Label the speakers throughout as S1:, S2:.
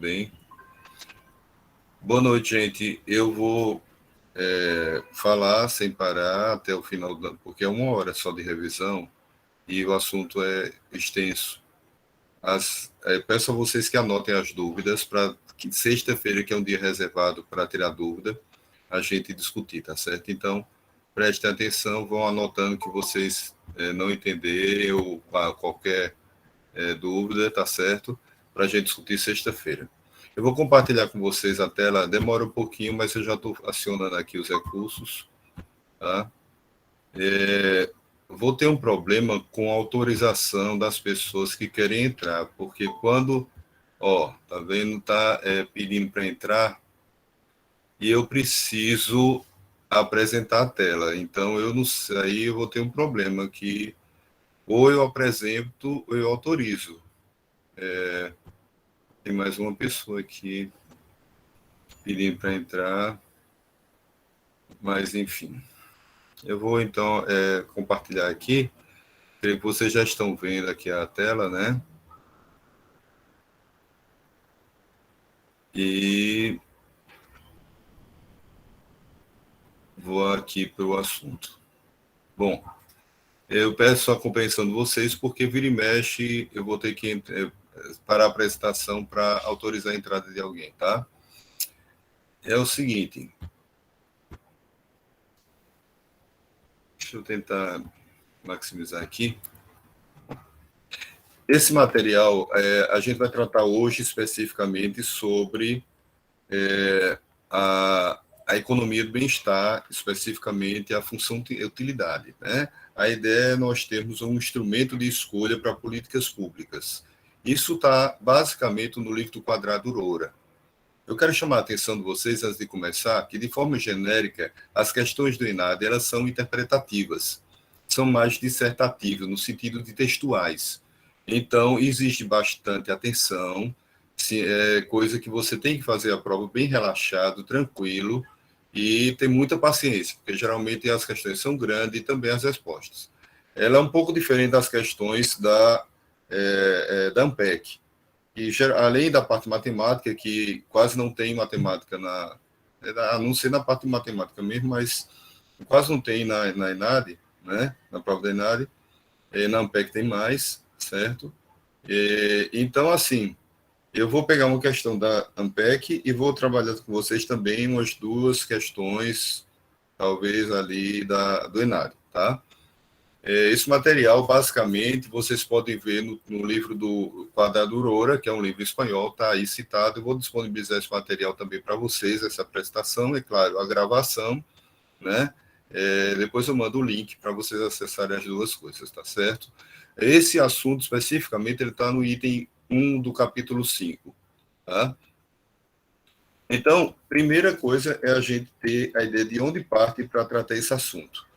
S1: Bem, boa noite, gente. Eu vou falar sem parar até o final, porque é 1 hora só de revisão e o assunto é extenso. Peço a vocês que anotem as dúvidas para que sexta-feira, que é um dia reservado para tirar dúvida, a gente discutir, tá certo? Então, prestem atenção, vão anotando que vocês não entenderem ou qualquer dúvida, tá certo? Para a gente discutir sexta-feira. Eu vou compartilhar com vocês a tela, demora um pouquinho, mas eu já estou acionando aqui os recursos, tá? Vou ter um problema com a autorização das pessoas que querem entrar, porque quando, tá vendo, tá pedindo para entrar, e eu preciso apresentar a tela, então eu não sei, aí eu vou ter um problema que ou eu apresento ou eu autorizo. Tem mais uma pessoa aqui pedindo para entrar, mas enfim. Eu vou então compartilhar aqui. Creio que vocês já estão vendo aqui a tela, né? E vou aqui para o assunto. Bom, eu peço a compreensão de vocês, porque vira e mexe, eu vou ter que parar a apresentação para autorizar a entrada de alguém, tá? É o seguinte. Deixa eu tentar maximizar aqui. Esse material, a gente vai tratar hoje especificamente sobre a economia do bem-estar, especificamente a função e utilidade, né? A ideia é nós termos um instrumento de escolha para políticas públicas. Isso está basicamente no livro do Quadrado Roura. Eu quero chamar a atenção de vocês, antes de começar, que de forma genérica, as questões do ENAD, elas são interpretativas, são mais dissertativas, no sentido de textuais. Então, existe bastante atenção, coisa que você tem que fazer a prova bem relaxado, tranquilo, e ter muita paciência, porque geralmente as questões são grandes e também as respostas. Ela é um pouco diferente das questões da ANPEC, e além da parte matemática, que quase não tem matemática a não ser na parte de matemática mesmo, mas quase não tem na ENAD, né? Na prova da ENAD, na ANPEC tem mais, certo? Então, assim, eu vou pegar uma questão da ANPEC e vou trabalhar com vocês também umas 2 questões, talvez ali do ENAD, tá? Esse material, basicamente, vocês podem ver no livro do Quadrado Roura, que é um livro espanhol, está aí citado. Eu vou disponibilizar esse material também para vocês, essa apresentação, é claro, a gravação, né? Depois eu mando o link para vocês acessarem as 2 coisas, tá certo? Esse assunto, especificamente, ele está no item 1 do capítulo 5, tá? Então, primeira coisa é a gente ter a ideia de onde parte para tratar esse assunto.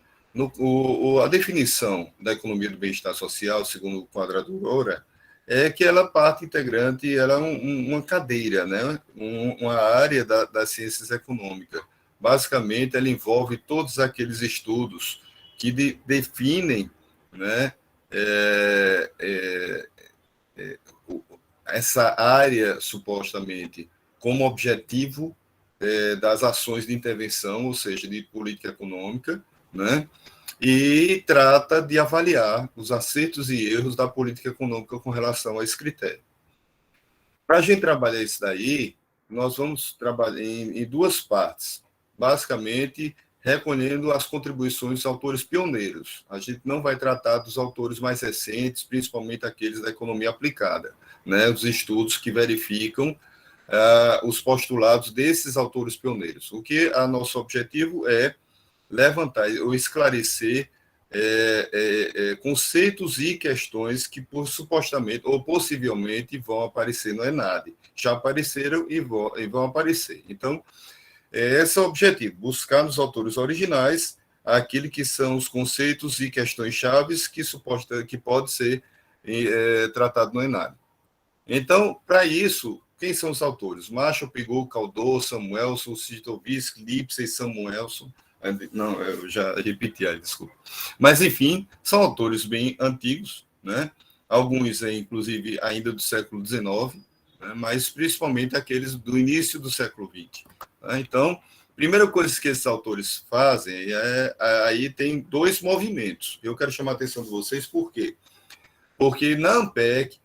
S1: A definição da economia do bem-estar social, segundo o Quadrado Roura, é que ela é parte integrante, ela é uma cadeira, né? Uma área das ciências econômicas. Basicamente, ela envolve todos aqueles estudos que definem, né, essa área, supostamente, como objetivo das ações de intervenção, ou seja, de política econômica, né? E trata de avaliar os acertos e erros da política econômica com relação a esse critério. Para a gente trabalhar isso daí, nós vamos trabalhar em 2 partes. Basicamente, recolhendo as contribuições dos autores pioneiros. A gente não vai tratar dos autores mais recentes, principalmente aqueles da economia aplicada, né? Os estudos que verificam os postulados desses autores pioneiros. O que a nosso objetivo é levantar ou esclarecer conceitos e questões que supostamente ou possivelmente vão aparecer no ENAD. Já apareceram e vão aparecer. Então, esse é o objetivo, buscar nos autores originais aquilo que são os conceitos e questões chaves que pode ser tratado no ENAD. Então, para isso, quem são os autores? Marshall, Pigou, Caldor, Samuelson, Sitovic, Lipsey, Samuelson. Não, eu já repeti aí, desculpa. Mas, enfim, são autores bem antigos, né? Alguns, inclusive, ainda do século XIX, né? Mas principalmente aqueles do início do século XX. Né? Então, primeira coisa que esses autores fazem aí tem dois movimentos. Eu quero chamar a atenção de vocês, por quê? Porque na ANPEC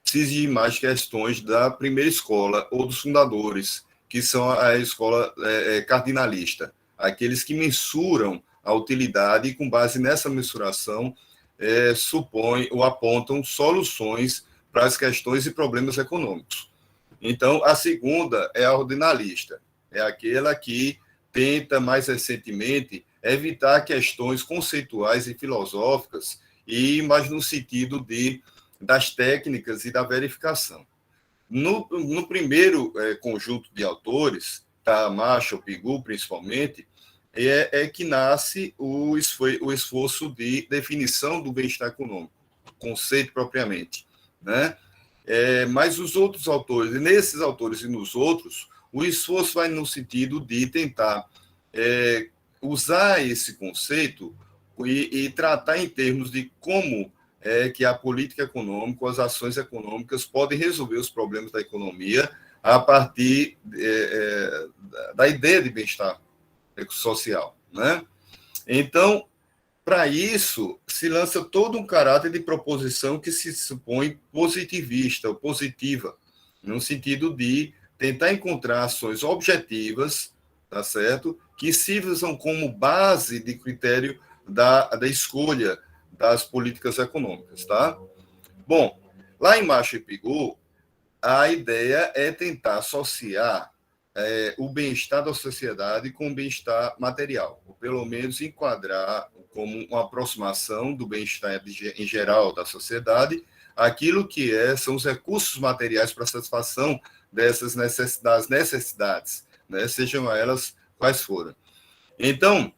S1: se exige mais questões da primeira escola ou dos fundadores, que são a escola cardinalista, aqueles que mensuram a utilidade e, com base nessa mensuração, supõem ou apontam soluções para as questões e problemas econômicos. Então, a segunda é a ordinalista, é aquela que tenta, mais recentemente, evitar questões conceituais e filosóficas, e mais no sentido das técnicas e da verificação. No primeiro conjunto de autores, tá, Marshall, Pigou, principalmente, que nasce o esforço de definição do bem-estar econômico, conceito propriamente, né? Mas os outros autores, nesses autores e nos outros, o esforço vai no sentido de tentar usar esse conceito e tratar em termos de como que a política econômica, as ações econômicas podem resolver os problemas da economia a partir da ideia de bem-estar social, né? Então, para isso, se lança todo um caráter de proposição que se supõe positivista ou positiva, no sentido de tentar encontrar ações objetivas, tá certo? Que sirvam como base de critério da escolha das políticas econômicas, tá? Bom, lá em Marshall e Pigou, a ideia é tentar associar o bem-estar da sociedade com o bem-estar material, ou pelo menos enquadrar como uma aproximação do bem-estar em geral da sociedade, aquilo que são os recursos materiais para a satisfação dessas necessidades, né, sejam elas quais forem. Então,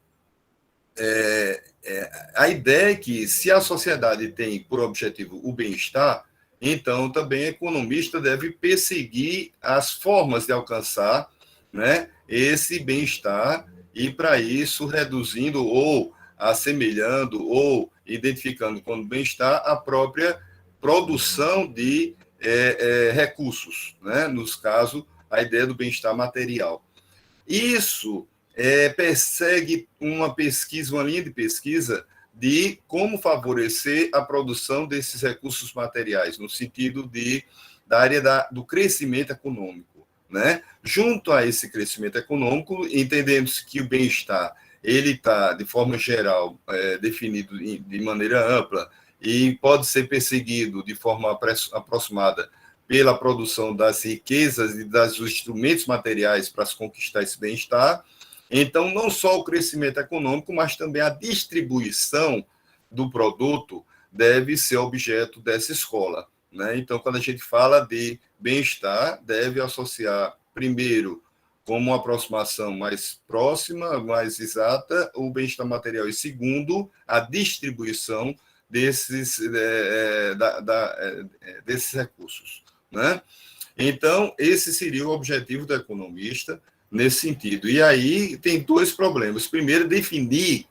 S1: a ideia é que, se a sociedade tem por objetivo o bem-estar, então também o economista deve perseguir as formas de alcançar, né, esse bem-estar, e, para isso, reduzindo ou assemelhando ou identificando como bem-estar a própria produção de recursos, né, nos casos, a ideia do bem-estar material. Isso persegue uma linha de pesquisa de como favorecer a produção desses recursos materiais, no sentido da área do crescimento econômico, né? Junto a esse crescimento econômico, entendendo-se que o bem-estar ele está, de forma geral, definido de maneira ampla e pode ser perseguido de forma aproximada pela produção das riquezas e dos instrumentos materiais para se conquistar esse bem-estar. Então, não só o crescimento econômico, mas também a distribuição do produto deve ser objeto dessa escola, né? Então, quando a gente fala de bem-estar, deve associar, primeiro, como uma aproximação mais próxima, mais exata, o bem-estar material, e, segundo, a distribuição desses recursos, né? Então, esse seria o objetivo do economista nesse sentido. E aí tem dois problemas. Primeiro, definir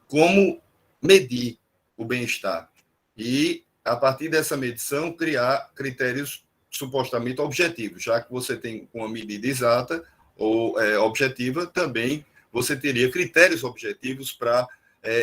S1: como medir o bem-estar. E, a partir dessa medição, criar critérios supostamente objetivos, já que você tem uma medida exata ou objetiva, também você teria critérios objetivos para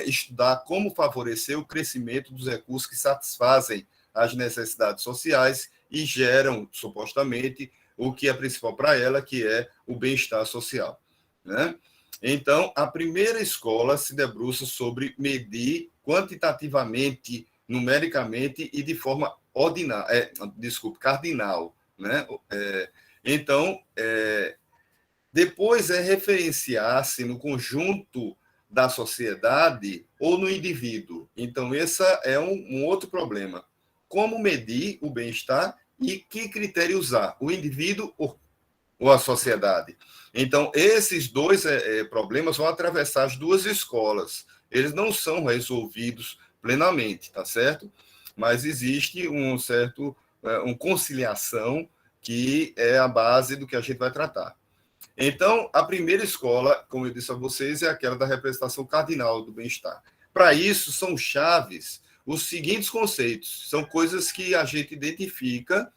S1: estudar como favorecer o crescimento dos recursos que satisfazem as necessidades sociais e geram, supostamente, o que é principal para ela, que é o bem-estar social, né? Então, a primeira escola se debruça sobre medir quantitativamente, numericamente e de forma cardinal, né? Então, depois referenciar-se no conjunto da sociedade ou no indivíduo. Então, esse é um outro problema. Como medir o bem-estar e que critério usar, o indivíduo ou a sociedade? Então, esses dois problemas vão atravessar as duas escolas. Eles não são resolvidos plenamente, tá certo? Mas existe uma conciliação que é a base do que a gente vai tratar. Então, a primeira escola, como eu disse a vocês, é aquela da representação cardinal do bem-estar. Para isso, são chaves os seguintes conceitos. São coisas que a gente identifica,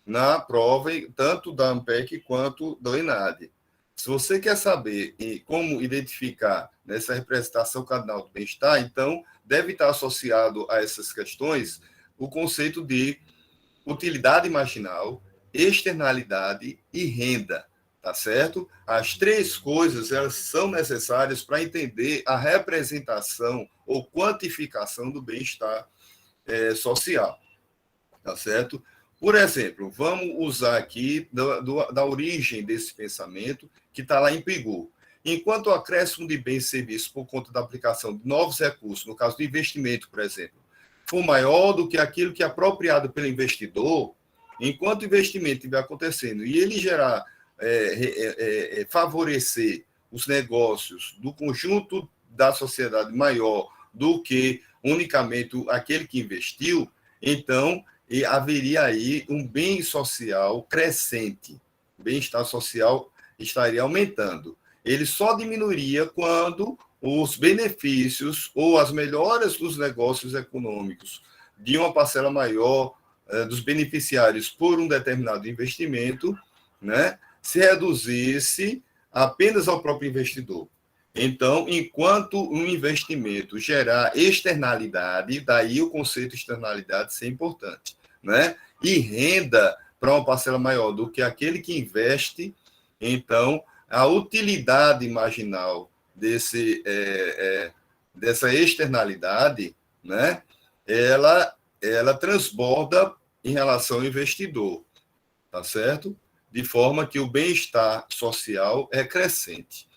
S1: na prova, tanto da ANPEC quanto do ENAD. Se você quer saber como identificar nessa representação cardinal do bem-estar, então deve estar associado a essas questões o conceito de utilidade marginal, externalidade e renda, tá certo? As três coisas, elas são necessárias para entender a representação ou quantificação do bem-estar social, tá certo? Por exemplo, vamos usar aqui da origem desse pensamento que está lá em Pigou. Enquanto o acréscimo de bens e serviços por conta da aplicação de novos recursos, no caso do investimento, por exemplo, for maior do que aquilo que é apropriado pelo investidor, enquanto o investimento estiver acontecendo e ele gerar, favorecer os negócios do conjunto da sociedade maior do que unicamente aquele que investiu, então haveria aí um bem social crescente. O bem-estar social estaria aumentando. Ele só diminuiria quando os benefícios ou as melhoras dos negócios econômicos de uma parcela maior dos beneficiários por um determinado investimento, né, se reduzisse apenas ao próprio investidor. Então, enquanto um investimento gerar externalidade, daí o conceito de externalidade ser importante, né? E renda para uma parcela maior do que aquele que investe, então a utilidade marginal dessa externalidade, né? Ela transborda em relação ao investidor, tá certo? De forma que o bem-estar social é crescente.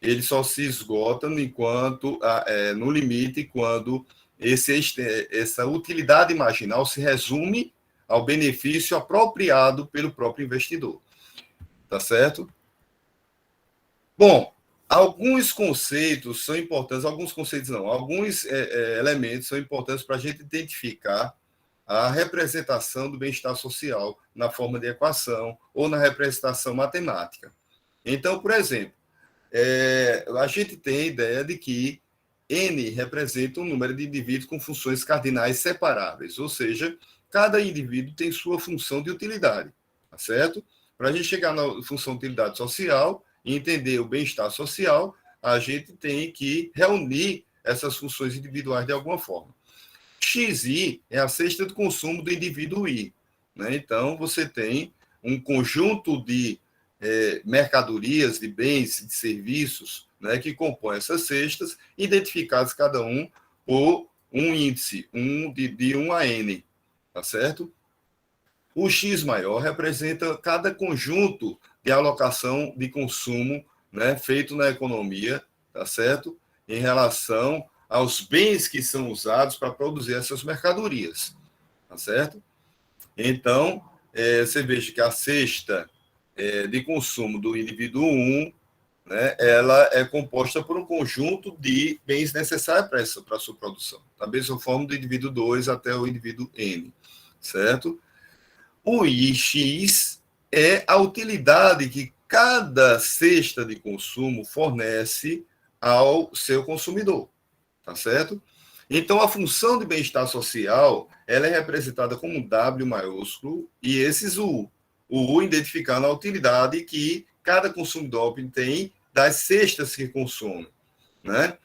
S1: Ele só se esgota no limite quando essa utilidade marginal se resume ao benefício apropriado pelo próprio investidor. Tá certo? Bom, alguns conceitos são importantes, alguns elementos são importantes para a gente identificar a representação do bem-estar social na forma de equação ou na representação matemática. Então, por exemplo, a gente tem a ideia de que N representa um número de indivíduos com funções cardinais separáveis, ou seja, cada indivíduo tem sua função de utilidade, tá certo? Para a gente chegar na função de utilidade social e entender o bem-estar social, a gente tem que reunir essas funções individuais de alguma forma. XI é a cesta de consumo do indivíduo I, né? Então, você tem um conjunto de mercadorias, de bens, de serviços, né, que compõem essas cestas, identificados cada um por um índice, de 1 a N, tá certo? O X maior representa cada conjunto de alocação de consumo, né, feito na economia, tá certo? Em relação aos bens que são usados para produzir essas mercadorias, tá certo? Então, você veja que a cesta de consumo do indivíduo 1, né, ela é composta por um conjunto de bens necessários para a sua produção, da mesma forma do indivíduo 2 até o indivíduo N, certo? O IX é a utilidade que cada cesta de consumo fornece ao seu consumidor, tá certo? Então, a função de bem-estar social, ela é representada como um W maiúsculo e esses U. O U identificando a utilidade que cada consumidor obtém das cestas que consome, né?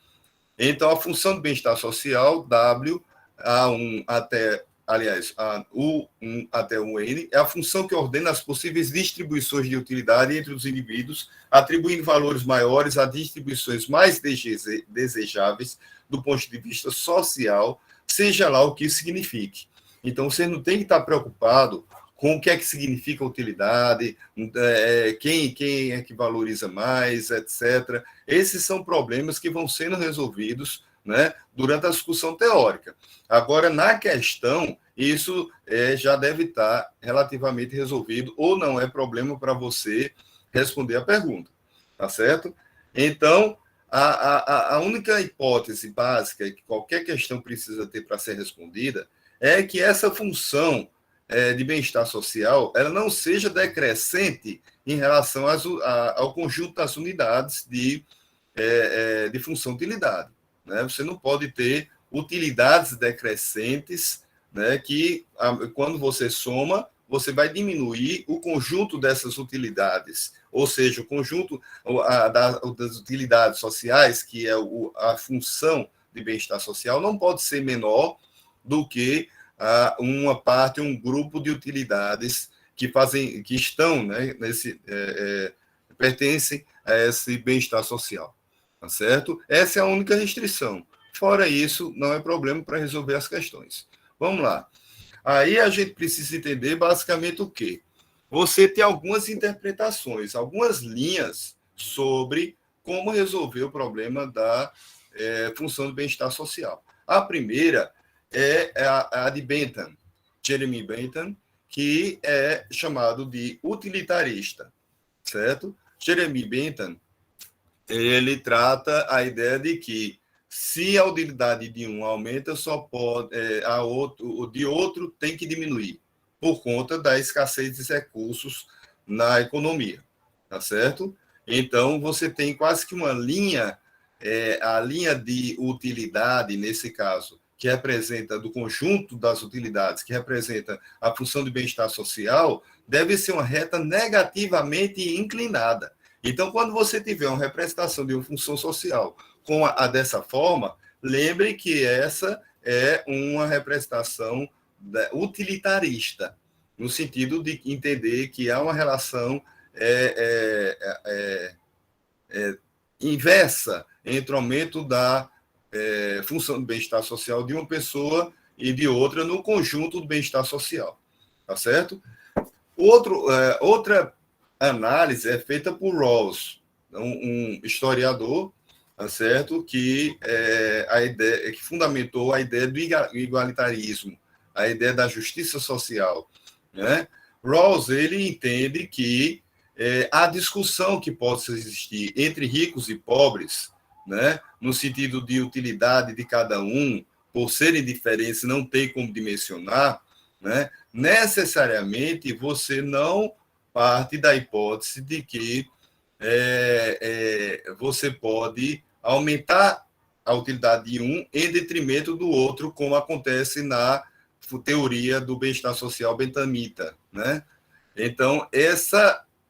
S1: Então, a função de bem-estar social, W, A1 até, aliás, a U1 até o N, é a função que ordena as possíveis distribuições de utilidade entre os indivíduos, atribuindo valores maiores a distribuições mais desejáveis do ponto de vista social, seja lá o que isso signifique. Então, você não tem que estar preocupado com o que é que significa utilidade, quem é que valoriza mais, etc. Esses são problemas que vão sendo resolvidos, né, durante a discussão teórica. Agora, na questão, isso já deve estar relativamente resolvido, ou não é problema para você responder a pergunta, tá certo? Então, a única hipótese básica que qualquer questão precisa ter para ser respondida é que essa função de bem-estar social, ela não seja decrescente em relação ao conjunto das unidades de função-utilidade. Né? Você não pode ter utilidades decrescentes, né, que, quando você soma, você vai diminuir o conjunto dessas utilidades, ou seja, o conjunto das utilidades sociais, que é a função de bem-estar social, não pode ser menor do que uma parte, um grupo de utilidades que estão, né, pertencem a esse bem-estar social, tá certo? Essa é a única restrição. Fora isso, não é problema para resolver as questões. Vamos lá. Aí a gente precisa entender basicamente o quê? Você tem algumas interpretações, algumas linhas sobre como resolver o problema da função do bem-estar social. A primeira é a de Bentham, Jeremy Bentham, que é chamado de utilitarista, certo? Jeremy Bentham, ele trata a ideia de que se a utilidade de um aumenta, só pode o de outro tem que diminuir por conta da escassez de recursos na economia, tá certo? Então você tem quase que uma linha, a linha de utilidade nesse caso, que representa do conjunto das utilidades, que representa a função de bem-estar social, deve ser uma reta negativamente inclinada. Então, quando você tiver uma representação de uma função social com dessa forma, lembre que essa é uma representação utilitarista, no sentido de entender que há uma relação inversa entre o aumento da função do bem-estar social de uma pessoa e de outra no conjunto do bem-estar social. Tá certo? Outra análise é feita por Rawls, um historiador, tá certo? Que que fundamentou a ideia do igualitarismo, a ideia da justiça social, né? Rawls, ele entende que a discussão que possa existir entre ricos e pobres, né, no sentido de utilidade de cada um, por serem diferentes, não tem como dimensionar, né, necessariamente você não parte da hipótese de que você pode aumentar a utilidade de um em detrimento do outro, como acontece na teoria do bem-estar social benthamita, né? Então,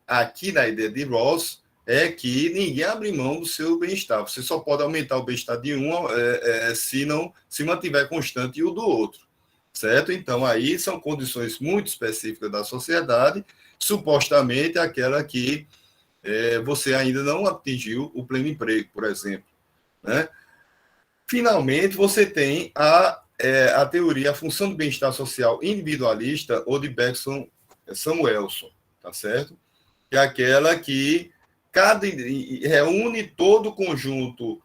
S1: aqui na ideia de Rawls é que ninguém abre mão do seu bem-estar. Você só pode aumentar o bem-estar de um se mantiver constante o do outro, certo? Então, aí são condições muito específicas da sociedade, supostamente aquela que você ainda não atingiu o pleno emprego, por exemplo, né? Finalmente, você tem a teoria, a função do bem-estar social individualista, ou de Bergson Samuelson, tá certo? Que é aquela que reúne todo o conjunto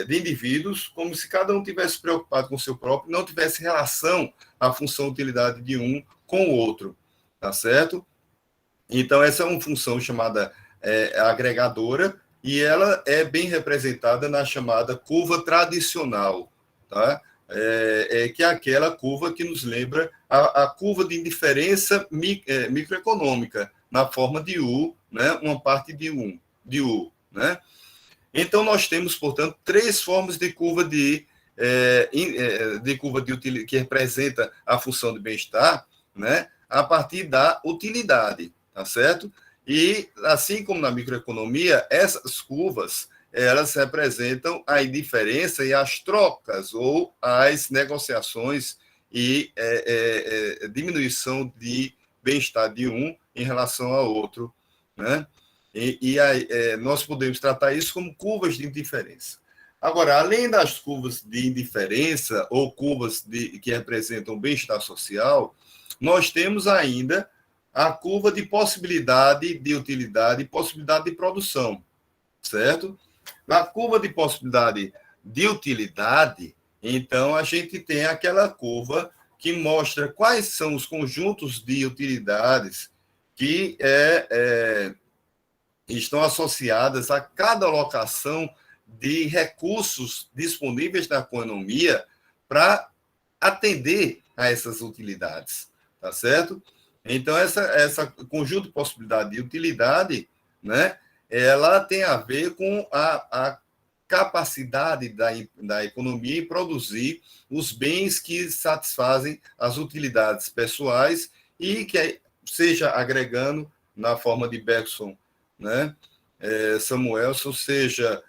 S1: de indivíduos, como se cada um tivesse preocupado com o seu próprio, não tivesse relação à função-utilidade de um com o outro, tá certo? Então, essa é uma função chamada agregadora, e ela é bem representada na chamada curva tradicional, tá? Que é aquela curva que nos lembra a curva de indiferença microeconômica, na forma de U, né? Uma parte de U, né? Então, nós temos, portanto, três formas de curva que representa a função de bem-estar, né? A partir da utilidade, tá certo? E, assim como na microeconomia, essas curvas, elas representam a indiferença e as trocas, ou as negociações e diminuição de bem-estar de um em relação ao outro, né? Nós podemos tratar isso como curvas de indiferença. Agora, além das curvas de indiferença ou curvas que representam o bem-estar social, nós temos ainda a curva de possibilidade de utilidade e possibilidade de produção, certo? Na curva de possibilidade de utilidade, então, a gente tem aquela curva que mostra quais são os conjuntos de utilidades que estão associadas a cada alocação de recursos disponíveis na economia para atender a essas utilidades, tá certo? Então, essa conjunto de possibilidade de utilidade, né, ela tem a ver com a capacidade da economia em produzir os bens que satisfazem as utilidades pessoais e que seja agregando na forma de Bergson, né? Samuelson, seja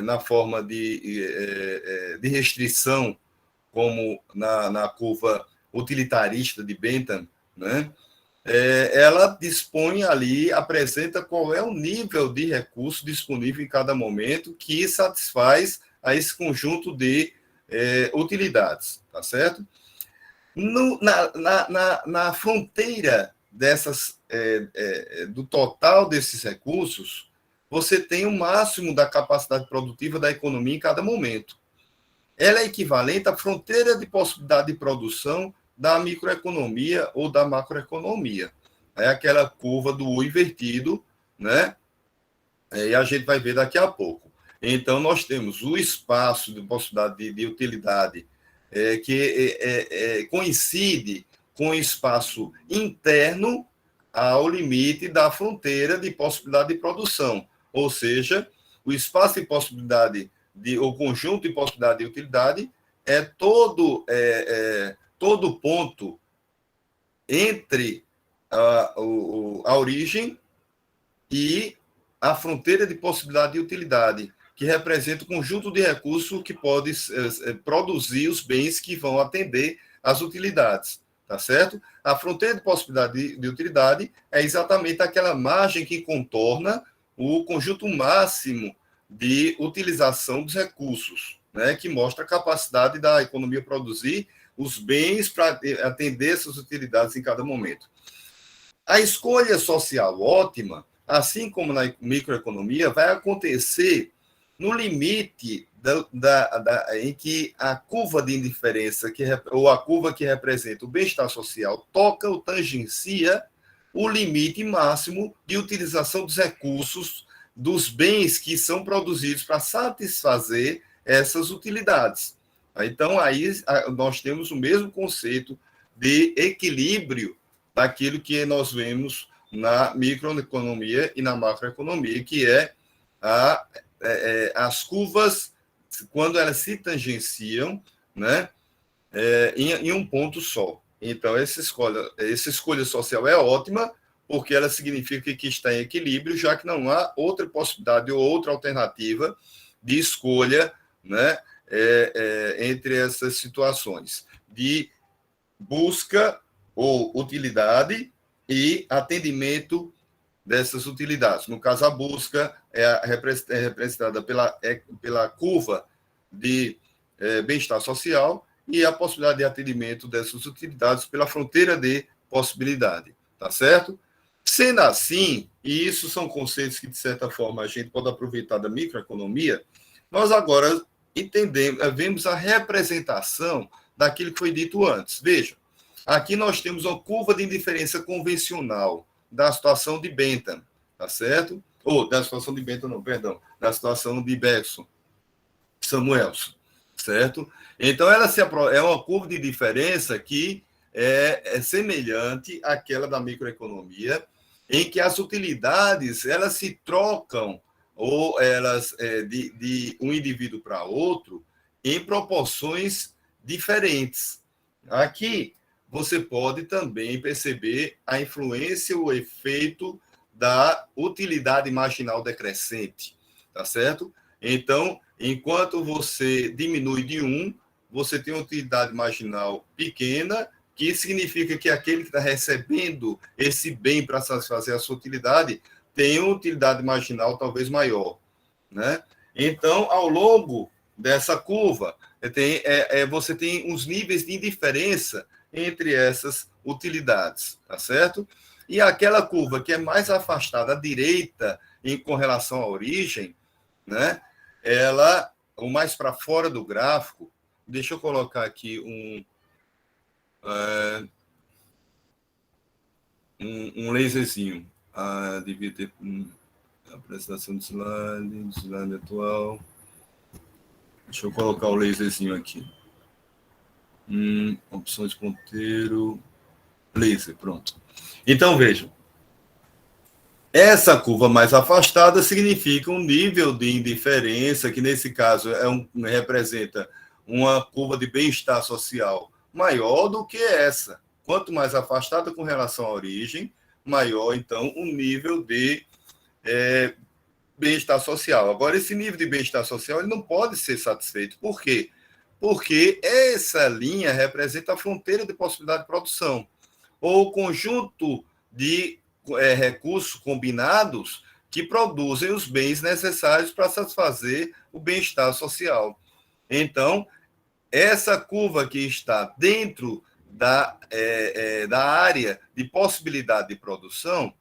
S1: na forma de restrição, como na curva utilitarista de Bentham, né? Ela dispõe ali, apresenta qual é o nível de recurso disponível em cada momento que satisfaz a esse conjunto de utilidades, tá certo? Na fronteira do total desses recursos, você tem o máximo da capacidade produtiva da economia em cada momento. Ela é equivalente à fronteira de possibilidade de produção da microeconomia ou da macroeconomia. É aquela curva do U invertido, né? E a gente vai ver daqui a pouco. Então, nós temos o espaço de possibilidade de utilidade que coincide com o espaço interno ao limite da fronteira de possibilidade de produção. Ou seja, o espaço de possibilidade, o conjunto de possibilidade de utilidade é todo ponto entre a origem e a fronteira de possibilidade de utilidade, que representa o conjunto de recursos que pode produzir os bens que vão atender às utilidades, tá certo? A fronteira de possibilidade de utilidade é exatamente aquela margem que contorna o conjunto máximo de utilização dos recursos, né, que mostra a capacidade da economia produzir os bens para atender essas utilidades em cada momento. A escolha social ótima, assim como na microeconomia, vai acontecer no limite em que a curva de indiferença, ou a curva que representa o bem-estar social, toca ou tangencia o limite máximo de utilização dos recursos, dos bens que são produzidos para satisfazer essas utilidades. Então, aí nós temos o mesmo conceito de equilíbrio daquilo que nós vemos na microeconomia e na macroeconomia, que é as curvas, quando elas se tangenciam, né, em um ponto só. Então, essa escolha social é ótima, porque ela significa que está em equilíbrio, já que não há outra possibilidade ou outra alternativa de escolha, né, entre essas situações de busca ou utilidade e atendimento dessas utilidades. No caso, a busca é representada pela curva de bem-estar social e a possibilidade de atendimento dessas utilidades pela fronteira de possibilidade, tá certo? Sendo assim, e isso são conceitos que, de certa forma, a gente pode aproveitar da microeconomia, nós agora vemos a representação daquilo que foi dito antes. Veja, aqui nós temos uma curva de indiferença convencional da situação de Bentham, tá certo? Ou da situação de Bentham, não, perdão, da situação de Bergson, Samuelson, certo? Então, ela é uma curva de diferença que é semelhante àquela da microeconomia, em que as utilidades elas se trocam ou elas de um indivíduo para outro em proporções diferentes. Aqui você pode também perceber a influência, o efeito da utilidade marginal decrescente, tá certo? Então, enquanto você diminui de 1, você tem uma utilidade marginal pequena, que significa que aquele que está recebendo esse bem para satisfazer a sua utilidade tem uma utilidade marginal talvez maior, né? Então, ao longo dessa curva, você tem uns níveis de indiferença entre essas utilidades, tá certo? E aquela curva que é mais afastada à direita com relação à origem, né? Ela, o mais para fora do gráfico, deixa eu colocar aqui um laserzinho. Devia ter apresentação do slide atual. Deixa eu colocar o laserzinho aqui. Opções de ponteiro. Laser, pronto. Então, vejam. Essa curva mais afastada significa um nível de indiferença, que nesse caso representa uma curva de bem-estar social maior do que essa, quanto mais afastada com relação à origem, maior, então, o nível de bem-estar social. Agora, esse nível de bem-estar social ele não pode ser satisfeito. Por quê? Porque essa linha representa a fronteira de possibilidade de produção, ou o conjunto de recursos combinados que produzem os bens necessários para satisfazer o bem-estar social. Então, essa curva que está dentro da área de possibilidade de produção,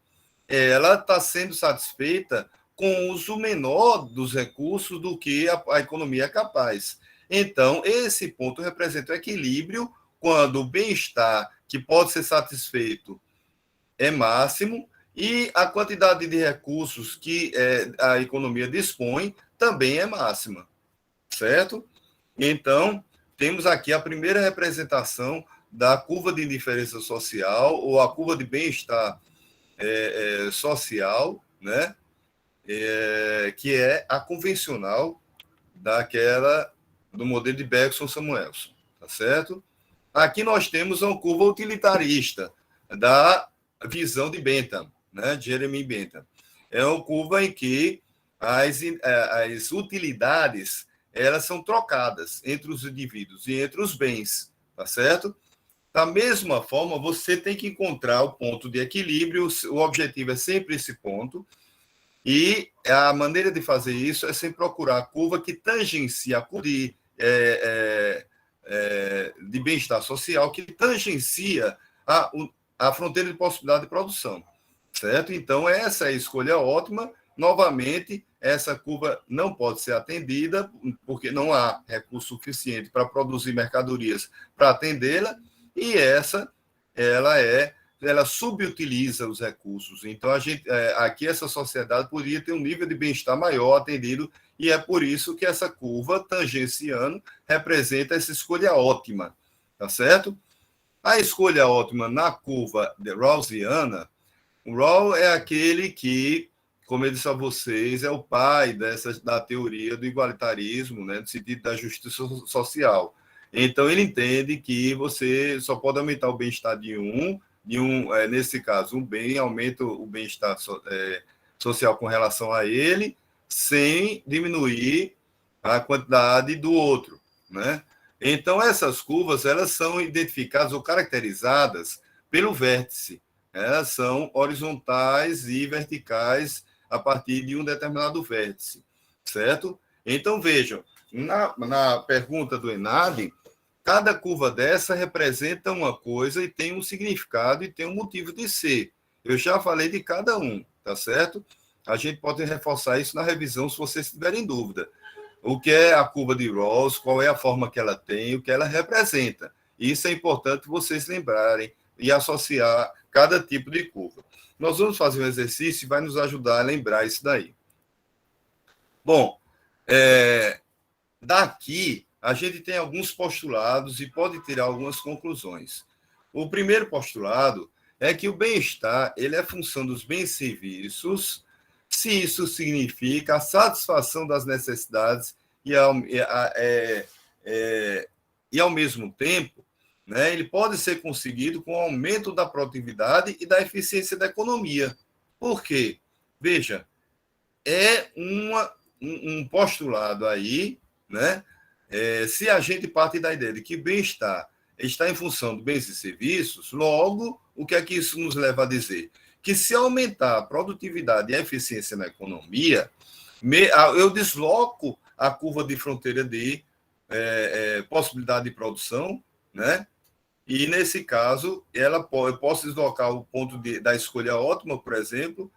S1: ela está sendo satisfeita com o uso menor dos recursos do que a economia é capaz. Então, esse ponto representa o equilíbrio quando o bem-estar que pode ser satisfeito é máximo e a quantidade de recursos que a economia dispõe também é máxima, certo? Então, temos aqui a primeira representação da curva de indiferença social ou a curva de bem-estar social, né? Que é a convencional do modelo de Bergson-Samuelson, tá certo? Aqui nós temos uma curva utilitarista da visão de Bentham, né? De Jeremy Bentham. É uma curva em que as utilidades elas são trocadas entre os indivíduos e entre os bens, tá certo? Da mesma forma, você tem que encontrar o ponto de equilíbrio, o objetivo é sempre esse ponto, e a maneira de fazer isso é sempre procurar a curva que tangencia a curva de bem-estar social, que tangencia a fronteira de possibilidade de produção, certo? Então, essa é a escolha ótima. Novamente, essa curva não pode ser atendida, porque não há recurso suficiente para produzir mercadorias para atendê-la, e ela subutiliza os recursos. Então, aqui essa sociedade poderia ter um nível de bem-estar maior atendido, e é por isso que essa curva tangenciando representa essa escolha ótima, tá certo? A escolha ótima na curva de rawlsiana, o Rawls é aquele que, como eu disse a vocês, é o pai da teoria do igualitarismo, né, no sentido da justiça social. Então, ele entende que você só pode aumentar o bem-estar nesse caso, um bem aumenta o bem-estar social com relação a ele, sem diminuir a quantidade do outro, né? Então, essas curvas, elas são identificadas ou caracterizadas pelo vértice. Elas são horizontais e verticais a partir de um determinado vértice, certo? Então, vejam, na pergunta do Enad, cada curva dessa representa uma coisa e tem um significado e tem um motivo de ser. Eu já falei de cada um, tá certo? A gente pode reforçar isso na revisão se vocês tiverem dúvida. O que é a curva de Rawls, qual é a forma que ela tem, o que ela representa. Isso é importante vocês lembrarem e associar cada tipo de curva. Nós vamos fazer um exercício e vai nos ajudar a lembrar isso daí. Bom, daqui a gente tem alguns postulados e pode tirar algumas conclusões. O primeiro postulado é que o bem-estar ele é função dos bens e serviços, se isso significa a satisfação das necessidades e ao mesmo tempo, né, ele pode ser conseguido com o aumento da produtividade e da eficiência da economia. Por quê? Veja, é um postulado aí, né? Se a gente parte da ideia de que bem-estar está em função de bens e serviços, logo, o que é que isso nos leva a dizer? Que se aumentar a produtividade e a eficiência na economia, eu desloco a curva de fronteira de possibilidade de produção, né? E, nesse caso, eu posso deslocar o ponto da escolha ótima, por exemplo,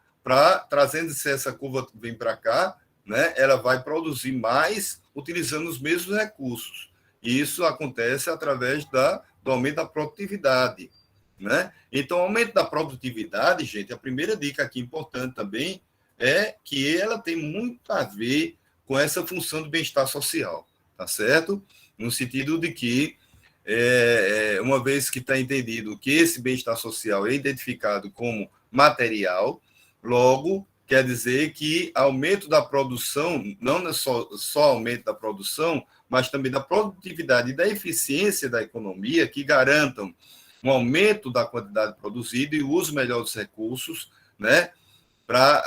S1: trazendo-se essa curva vem para cá, né? Ela vai produzir mais utilizando os mesmos recursos. E isso acontece através do aumento da produtividade, né? Então, o aumento da produtividade, gente, a primeira dica aqui importante também é que ela tem muito a ver com essa função do bem-estar social, tá certo? No sentido de que, uma vez que está entendido que esse bem-estar social é identificado como material, logo, quer dizer que aumento da produção, não é só aumento da produção, mas também da produtividade e da eficiência da economia que garantam um aumento da quantidade produzida e o uso melhor dos recursos, né, para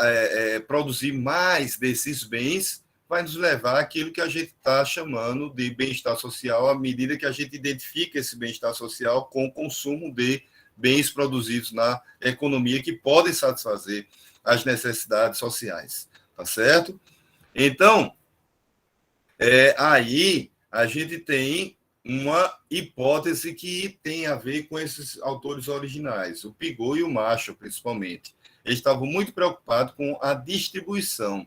S1: produzir mais desses bens, vai nos levar àquilo que a gente está chamando de bem-estar social, à medida que a gente identifica esse bem-estar social com o consumo de bens produzidos na economia que podem satisfazer as necessidades sociais, tá certo? Então, aí a gente tem uma hipótese que tem a ver com esses autores originais, o Pigot e o Marshall, principalmente. Eles estavam muito preocupados com a distribuição.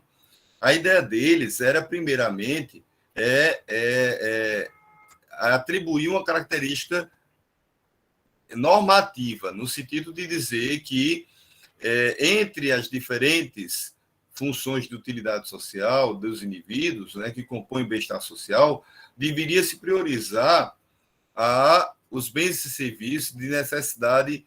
S1: A ideia deles era, primeiramente, atribuir uma característica normativa, no sentido de dizer que, entre as diferentes funções de utilidade social dos indivíduos, né, que compõem o bem-estar social, deveria se priorizar os bens e serviços de necessidade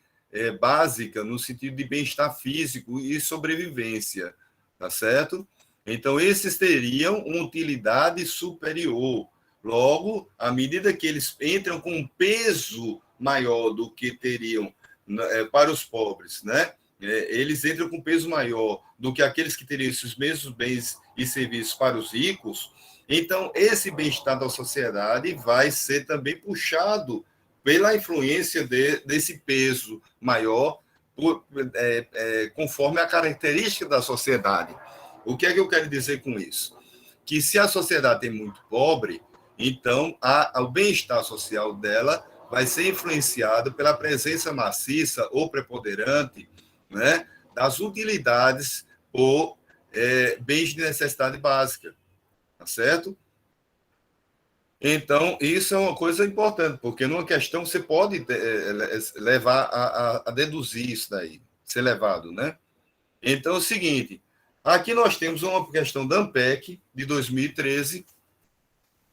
S1: básica, no sentido de bem-estar físico e sobrevivência, tá certo? Então, esses teriam uma utilidade superior. Logo, à medida que eles entram com um peso maior do que teriam para os pobres, né? Eles entram com peso maior do que aqueles que teriam esses mesmos bens e serviços para os ricos. Então, esse bem-estar da sociedade vai ser também puxado pela influência desse peso maior, conforme a característica da sociedade. O que é que eu quero dizer com isso? Que se a sociedade é muito pobre, então o bem-estar social dela vai ser influenciado pela presença maciça ou preponderante, né, das utilidades por bens de necessidade básica, tá certo? Então, isso é uma coisa importante, porque numa questão você pode levar a deduzir isso daí, ser levado, né? Então, é o seguinte, aqui nós temos uma questão da ANPEC, de 2013,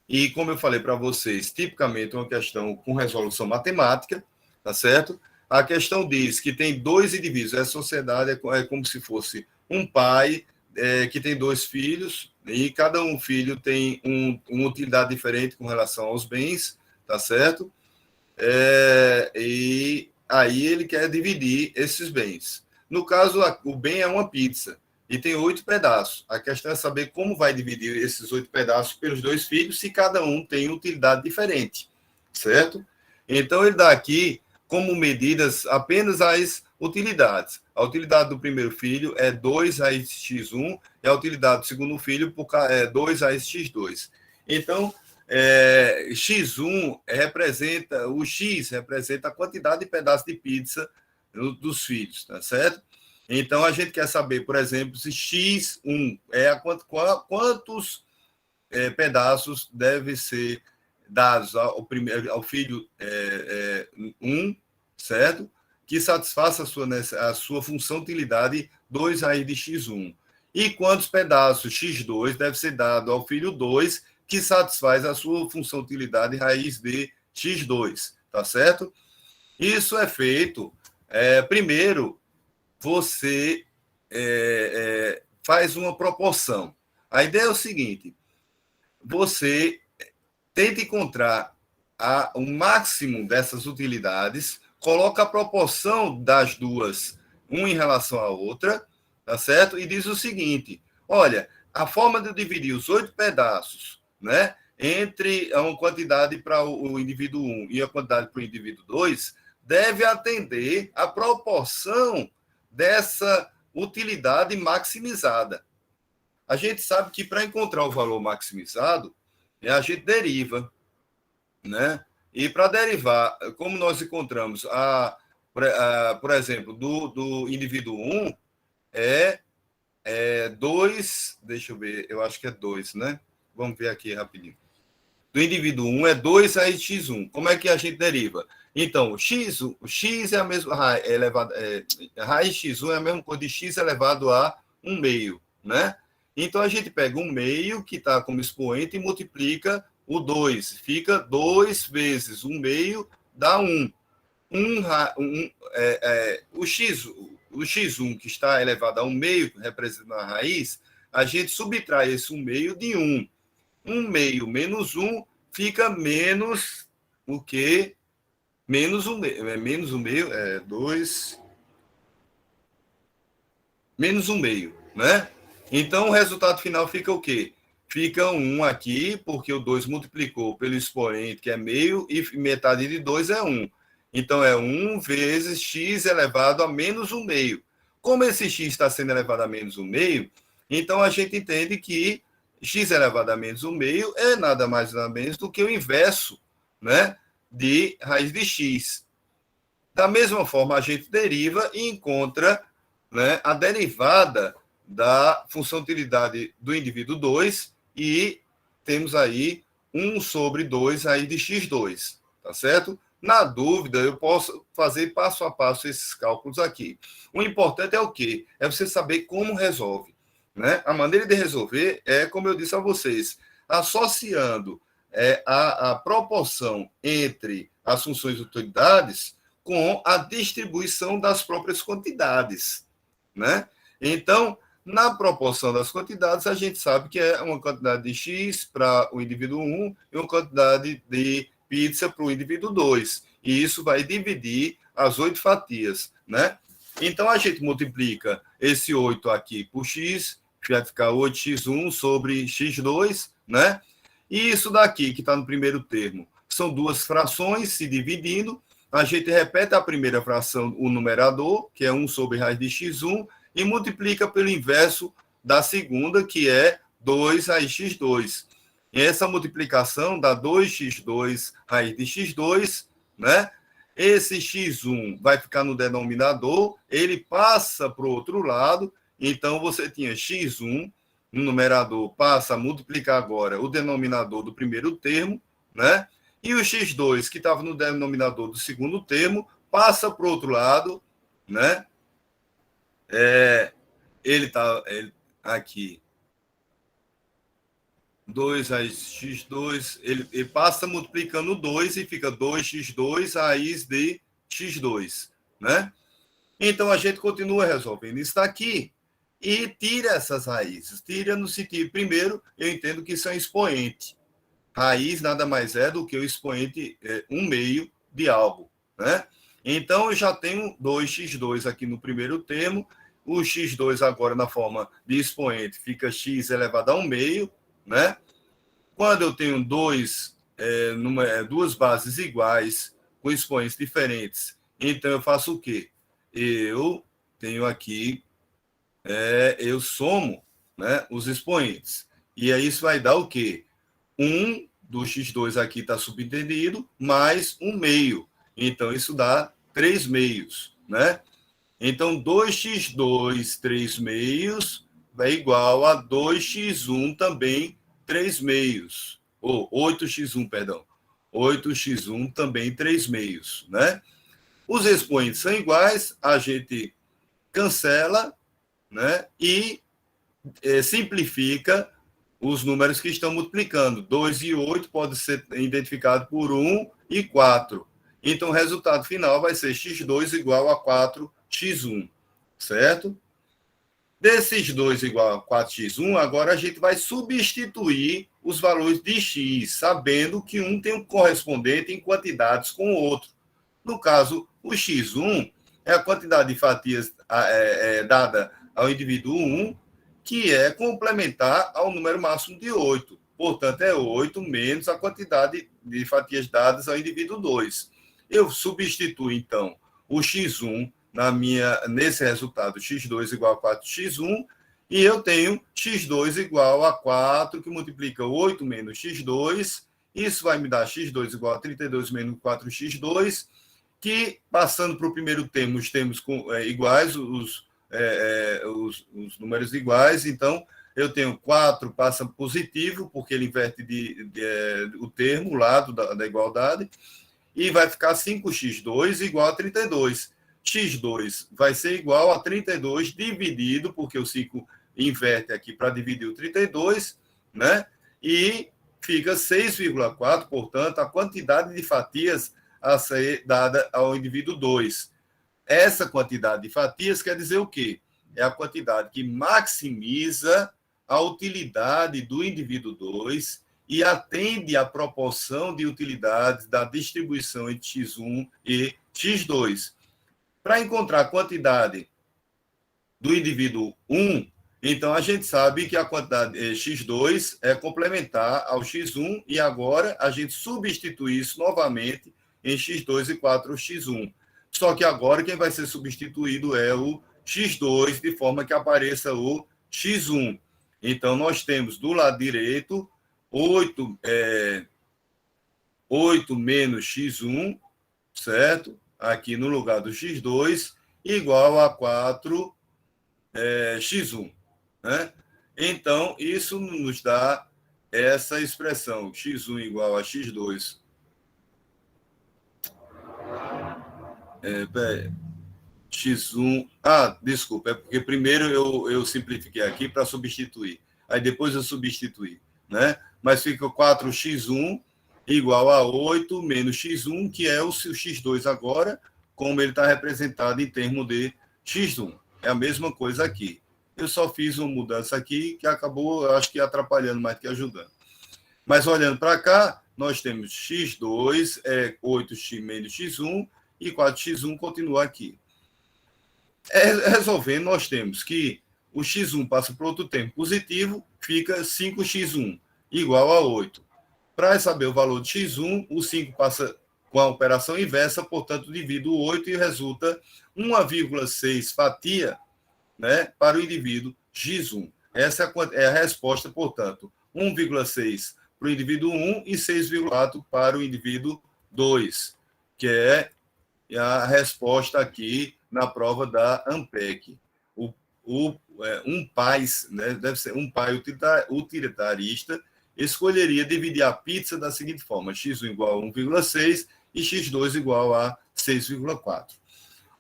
S1: e como eu falei para vocês, tipicamente uma questão com resolução matemática, tá certo? A questão diz que tem dois indivíduos, a sociedade é como se fosse um pai que tem dois filhos, e cada filho tem uma utilidade diferente com relação aos bens, tá certo? E aí ele quer dividir esses bens. No caso, o bem é uma pizza e tem 8 pedaços. A questão é saber como vai dividir esses 8 pedaços pelos dois filhos, se cada um tem utilidade diferente, certo? Então, ele dá aqui como medidas apenas as utilidades. A utilidade do primeiro filho é 2 raiz de x1 e a utilidade do segundo filho é 2 raiz de x2. Então, x1 representa, o x representa a quantidade de pedaços de pizza dos filhos, tá certo? Então, a gente quer saber, por exemplo, se x1 quantos pedaços deve ser dados ao filho 1, certo? Que satisfaça a sua função utilidade 2 raiz de x1. E quantos pedaços x2 deve ser dado ao filho 2, que satisfaz a sua função utilidade raiz de x2, tá certo? Isso é feito, primeiro, você faz uma proporção. A ideia é o seguinte, você tenta encontrar o máximo dessas utilidades, coloca a proporção das duas, uma em relação à outra, tá certo? E diz o seguinte, olha, a forma de dividir os 8 pedaços, né, entre uma quantidade para o indivíduo 1 e a quantidade para o indivíduo 2, deve atender à proporção dessa utilidade maximizada. A gente sabe que para encontrar o valor maximizado, a gente deriva, né? E para derivar, como nós encontramos, por exemplo, do indivíduo 1, é 2, deixa eu ver, eu acho que é 2, né? Vamos ver aqui rapidinho. Do indivíduo 1 é 2 raiz de x1. Como é que a gente deriva? Então, o x é a mesma raiz, raiz de x1 é a mesma coisa de x elevado a 1 meio, né? Então, a gente pega 1 meio, que está como expoente, e multiplica o 2. Fica 2 vezes 1 meio, dá 1. O x1, que está elevado a 1 meio, representa a raiz, a gente subtrai esse 1 meio de 1. 1 meio menos 1 fica menos o que? menos o meio, menos o meio, 2, menos um meio, né? Então, o resultado final fica o quê? Fica 1 aqui, porque o 2 multiplicou pelo expoente, que é meio, e metade de 2 é 1. Então, é 1 vezes x elevado a menos um meio. Como esse x está sendo elevado a menos um meio, então a gente entende que x elevado a menos um meio é nada mais nada menos do que o inverso, né, de raiz de x. Da mesma forma, a gente deriva e encontra, né, a derivada da função utilidade do indivíduo 2 e temos aí 1 sobre 2 aí de x2, tá certo? Na dúvida, eu posso fazer passo a passo esses cálculos aqui. O importante é o quê? É você saber como resolve, né? A maneira de resolver é, como eu disse a vocês, associando a proporção entre as funções de utilidades com a distribuição das próprias quantidades, né? Então, na proporção das quantidades, a gente sabe que é uma quantidade de X para o indivíduo 1 e uma quantidade de pizza para o indivíduo 2. E isso vai dividir as 8 fatias, né? Então, a gente multiplica esse 8 aqui por X, vai ficar 8x1 sobre x2, né? E isso daqui, que está no primeiro termo, são duas frações se dividindo. A gente repete a primeira fração, o numerador, que é 1 sobre raiz de x1, e multiplica pelo inverso da segunda, que é 2 raiz de x2. E essa multiplicação dá 2x2 raiz de x2, né? Esse x1 vai ficar no denominador, ele passa para o outro lado, então você tinha x1 no numerador, passa a multiplicar agora o denominador do primeiro termo, né? E o x2, que estava no denominador do segundo termo, passa para o outro lado, né? Ele está aqui. 2 raiz x2, ele passa multiplicando 2 e fica 2x2 raiz de x2, né? Então, a gente continua resolvendo isso daqui e tira essas raízes. Tira no sentido, primeiro, eu entendo que isso é um expoente. Raiz nada mais é do que o expoente 1 meio de algo, né? Então, eu já tenho 2x2 aqui no primeiro termo, o x2 agora na forma de expoente fica x elevado a 1 meio, né? Quando eu tenho duas bases iguais, com expoentes diferentes, então eu faço o quê? Eu tenho aqui, eu somo, né, os expoentes. E aí isso vai dar o quê? 1 do x2 aqui está subentendido, mais 1 meio. Então, isso dá 3 meios, né? Então, 2x2, 3 meios, é igual a 2x1 também, 3 meios. Ou 8x1, perdão. 8x1 também, 3 meios, né? Os expoentes são iguais, a gente cancela, né? E simplifica os números que estão multiplicando. 2 e 8 pode ser identificado por 1 e 4. Então, o resultado final vai ser x2 igual a 4x1, certo? Desses 2 igual a 4x1, agora a gente vai substituir os valores de x, sabendo que um tem um correspondente em quantidades com o outro. No caso, o x1 é a quantidade de fatias dada ao indivíduo 1, que é complementar ao número máximo de 8. Portanto, é 8 menos a quantidade de fatias dadas ao indivíduo 2. Eu substituo, então, o x1 nesse resultado, x2 igual a 4x1, e eu tenho x2 igual a 4, que multiplica 8 menos x2, isso vai me dar x2 igual a 32 menos 4x2, que, passando para o primeiro termo, os termos iguais, os números iguais, então eu tenho 4 passa positivo, porque ele inverte o termo, o lado da igualdade, e vai ficar 5x2 igual a 32. x2 vai ser igual a 32 dividido, porque o 5 inverte aqui para dividir o 32, né? E fica 6,4, portanto, a quantidade de fatias a ser dada ao indivíduo 2. Essa quantidade de fatias quer dizer o quê? É a quantidade que maximiza a utilidade do indivíduo 2 e atende à proporção de utilidades da distribuição entre X1 e X2. Para encontrar a quantidade do indivíduo 1, então a gente sabe que a quantidade X2 é complementar ao X1 e agora a gente substitui isso novamente em X2 e 4X1. Só que agora quem vai ser substituído é o X2, de forma que apareça o X1. Então, nós temos do lado direito 8 menos X1, certo? Aqui no lugar do X2, igual a 4 X1. Né? Então, isso nos dá essa expressão, X1 igual a X2. X1. Desculpa, é porque primeiro eu simplifiquei aqui para substituir. Aí depois eu substituí, né? Mas fica 4x1 igual a 8 menos x1, que é o seu x2 agora, como ele está representado em termos de x1. É a mesma coisa aqui. Eu só fiz uma mudança aqui que acabou, eu acho que atrapalhando mais do que ajudando. Mas olhando para cá, nós temos x2, 8x menos x1, e 4x1 continua aqui. Resolvendo, nós temos que o x1 passa para outro termo positivo, fica 5x1, igual a 8. Para saber o valor de x1, o 5 passa com a operação inversa, portanto, divido o 8 e resulta 1,6 fatia, né, para o indivíduo x1. Essa é a resposta, portanto, 1,6 para o indivíduo 1 e 6,4 para o indivíduo 2, que é a resposta aqui na prova da ANPEC. Um pai, né, deve ser um pai utilitarista, escolheria dividir a pizza da seguinte forma: x1 igual a 1,6 e x2 igual a 6,4.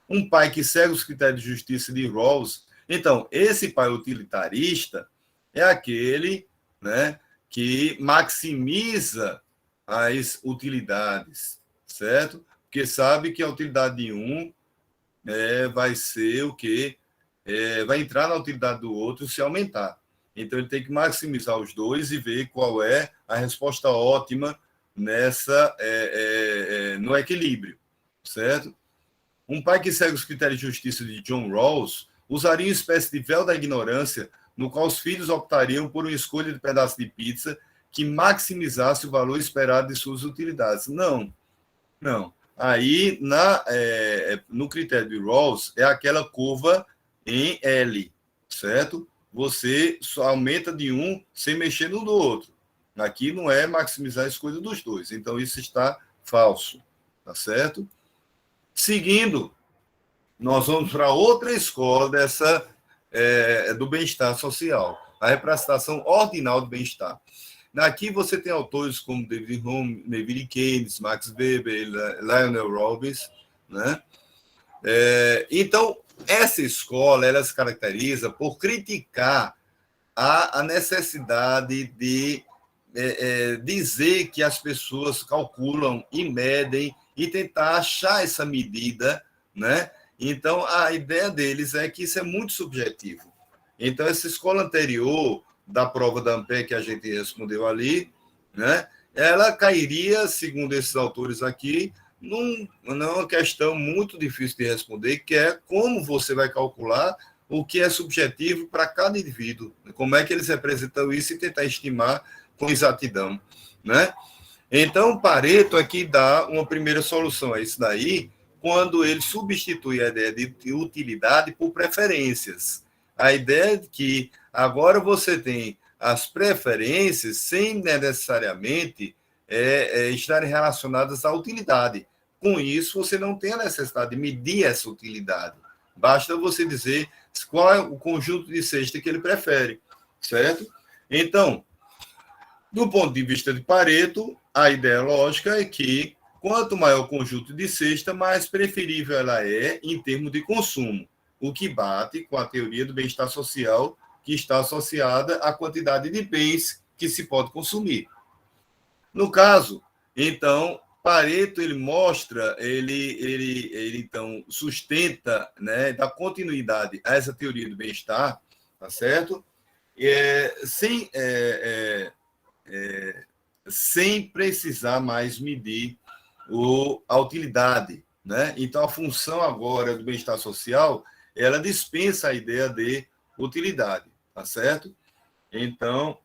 S1: Um pai que segue os critérios de justiça de Rawls, então, esse pai utilitarista é aquele, né, que maximiza as utilidades, certo? Porque sabe que a utilidade de um vai ser o quê? Vai entrar na utilidade do outro se aumentar. Então, ele tem que maximizar os dois e ver qual é a resposta ótima no equilíbrio, certo? Um pai que segue os critérios de justiça de John Rawls usaria uma espécie de véu da ignorância no qual os filhos optariam por uma escolha de pedaço de pizza que maximizasse o valor esperado de suas utilidades. Não. Aí, no critério de Rawls, é aquela curva em L, certo? Você só aumenta de um sem mexer no do outro. Aqui não é maximizar a escolha dos dois. Então, isso está falso, tá certo? Seguindo, nós vamos para outra escola do bem-estar social, a representação ordinal do bem-estar. Aqui você tem autores como David Hume, Neville Keynes, Max Weber, Lionel Robbins, né? Então, essa escola ela se caracteriza por criticar a necessidade de dizer que as pessoas calculam e medem e tentar achar essa medida, né? Então, a ideia deles é que isso é muito subjetivo. Então, essa escola anterior da prova da ANPEC que a gente respondeu ali, né? Ela cairia, segundo esses autores aqui, numa questão muito difícil de responder, que é como você vai calcular o que é subjetivo para cada indivíduo, como é que eles representam isso e tentar estimar com exatidão, né? Então, Pareto aqui dá uma primeira solução a isso daí, quando ele substitui a ideia de utilidade por preferências. A ideia de que agora você tem as preferências sem necessariamente estarem relacionadas à utilidade. Com isso, você não tem a necessidade de medir essa utilidade. Basta você dizer qual é o conjunto de cesta que ele prefere, certo? Então, do ponto de vista de Pareto, a ideia lógica é que quanto maior o conjunto de cesta, mais preferível ela é em termos de consumo, o que bate com a teoria do bem-estar social, que está associada à quantidade de bens que se pode consumir. No caso, então, Pareto ele mostra, ele então sustenta, né, dá continuidade a essa teoria do bem-estar, tá certo? sem precisar mais medir a utilidade, né? Então, a função agora do bem-estar social, ela dispensa a ideia de utilidade, tá certo? Então,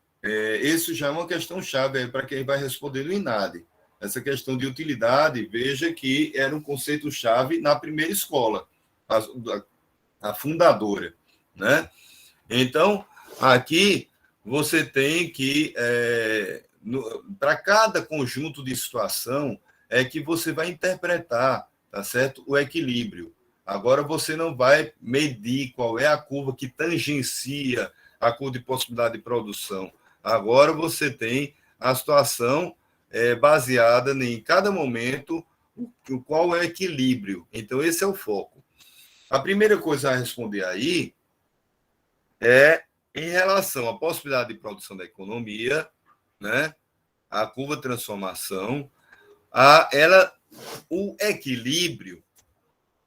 S1: isso já é uma questão chave para quem vai responder no INADE. Essa questão de utilidade, veja que era um conceito-chave na primeira escola, a fundadora, né? Então, aqui você tem que, para cada conjunto de situação, é que você vai interpretar, tá certo? O equilíbrio. Agora você não vai medir qual é a curva que tangencia a curva de possibilidade de produção. Agora você tem a situação baseada em cada momento qual é o equilíbrio. Então, esse é o foco. A primeira coisa a responder aí é em relação à possibilidade de produção da economia, né? A curva de transformação, o equilíbrio,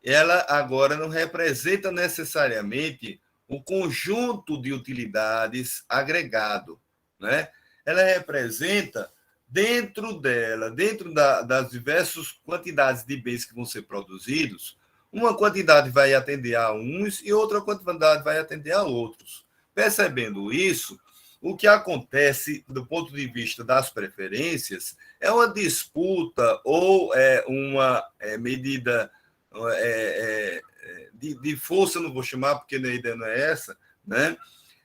S1: ela agora não representa necessariamente o conjunto de utilidades agregado, né? Ela representa dentro das diversas quantidades de bens que vão ser produzidos, uma quantidade vai atender a uns e outra quantidade vai atender a outros. Percebendo isso, o que acontece do ponto de vista das preferências é uma disputa ou uma medida de força, não vou chamar porque a ideia não é essa, né?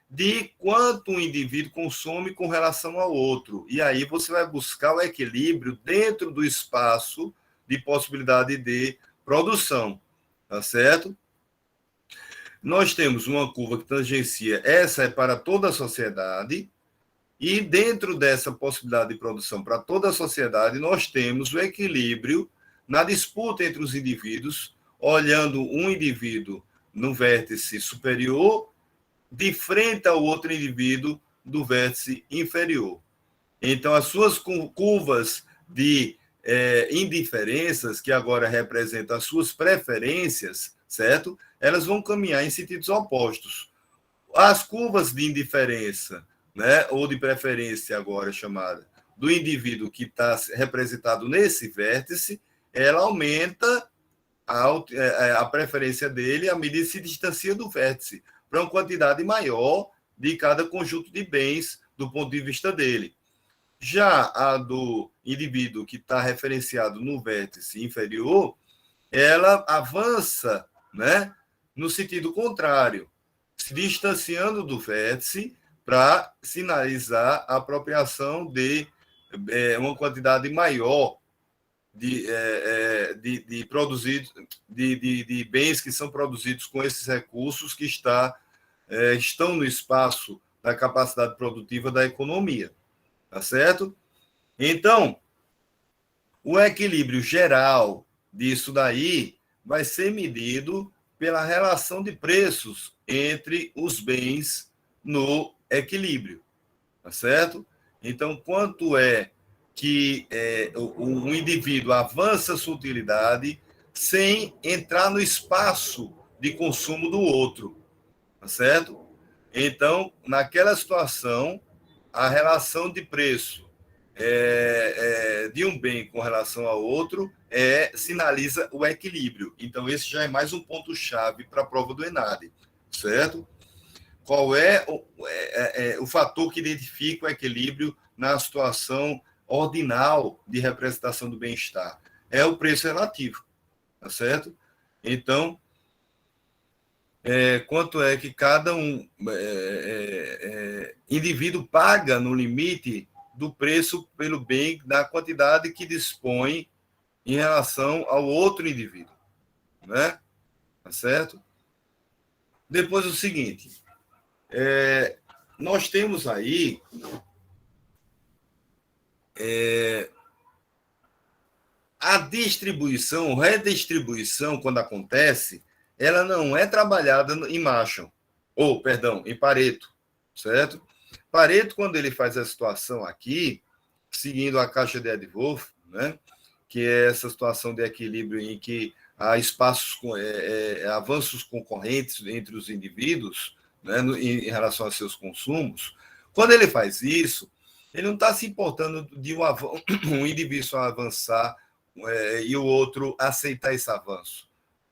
S1: De quanto um indivíduo consome com relação ao outro. E aí você vai buscar o equilíbrio dentro do espaço de possibilidade de produção, tá certo? Nós temos uma curva que tangencia, essa é para toda a sociedade, e dentro dessa possibilidade de produção para toda a sociedade, nós temos o equilíbrio na disputa entre os indivíduos, olhando um indivíduo no vértice superior de frente ao outro indivíduo do vértice inferior. Então, as suas curvas de indiferenças, que agora representam as suas preferências, certo? Elas vão caminhar em sentidos opostos. As curvas de indiferença, né, ou de preferência agora chamada, do indivíduo que está representado nesse vértice, ela aumenta a preferência dele à medida que se distancia do vértice, para uma quantidade maior de cada conjunto de bens do ponto de vista dele. Já a do indivíduo que está referenciado no vértice inferior, ela avança, né, no sentido contrário, se distanciando do vértice para sinalizar a apropriação de uma quantidade maior de produzidos, de bens que são produzidos com esses recursos que estão no espaço da capacidade produtiva da economia, tá certo? Então, o equilíbrio geral disso daí vai ser medido pela relação de preços entre os bens no equilíbrio, tá certo? Então, quanto é que um indivíduo avança sua utilidade sem entrar no espaço de consumo do outro, tá certo? Então, naquela situação, a relação de preço de um bem com relação ao outro sinaliza o equilíbrio. Então, esse já é mais um ponto-chave para a prova do ENADE, certo? Qual é o fator que identifica o equilíbrio na situação ordinal de representação do bem-estar? É o preço relativo, tá certo? Então, quanto é que cada indivíduo paga no limite do preço pelo bem da quantidade que dispõe em relação ao outro indivíduo, né? Tá certo? Depois o seguinte, nós temos aí a distribuição, redistribuição, quando acontece, ela não é trabalhada em Marshall, em Pareto, certo? Pareto, quando ele faz a situação aqui, seguindo a caixa de Ed Wolff, né, que é essa situação de equilíbrio em que há espaços, avanços concorrentes entre os indivíduos, né, em relação a seus consumos, quando ele faz isso, Ele não está se importando de um indivíduo avançar e o outro aceitar esse avanço.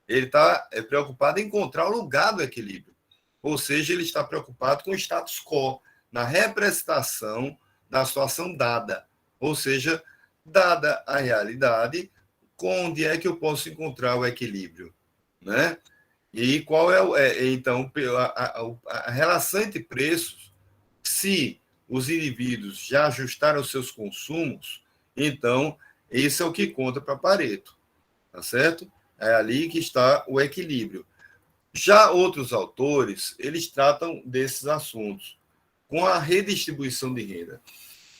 S1: Ele está preocupado em encontrar o lugar do equilíbrio. Ou seja, ele está preocupado com o status quo, na representação da situação dada. Ou seja, dada a realidade, onde é que eu posso encontrar o equilíbrio, né? E qual então a relação entre preços? Se os indivíduos já ajustaram os seus consumos, então esse é o que conta para Pareto, tá certo? É ali que está o equilíbrio. Já outros autores, eles tratam desses assuntos com a redistribuição de renda.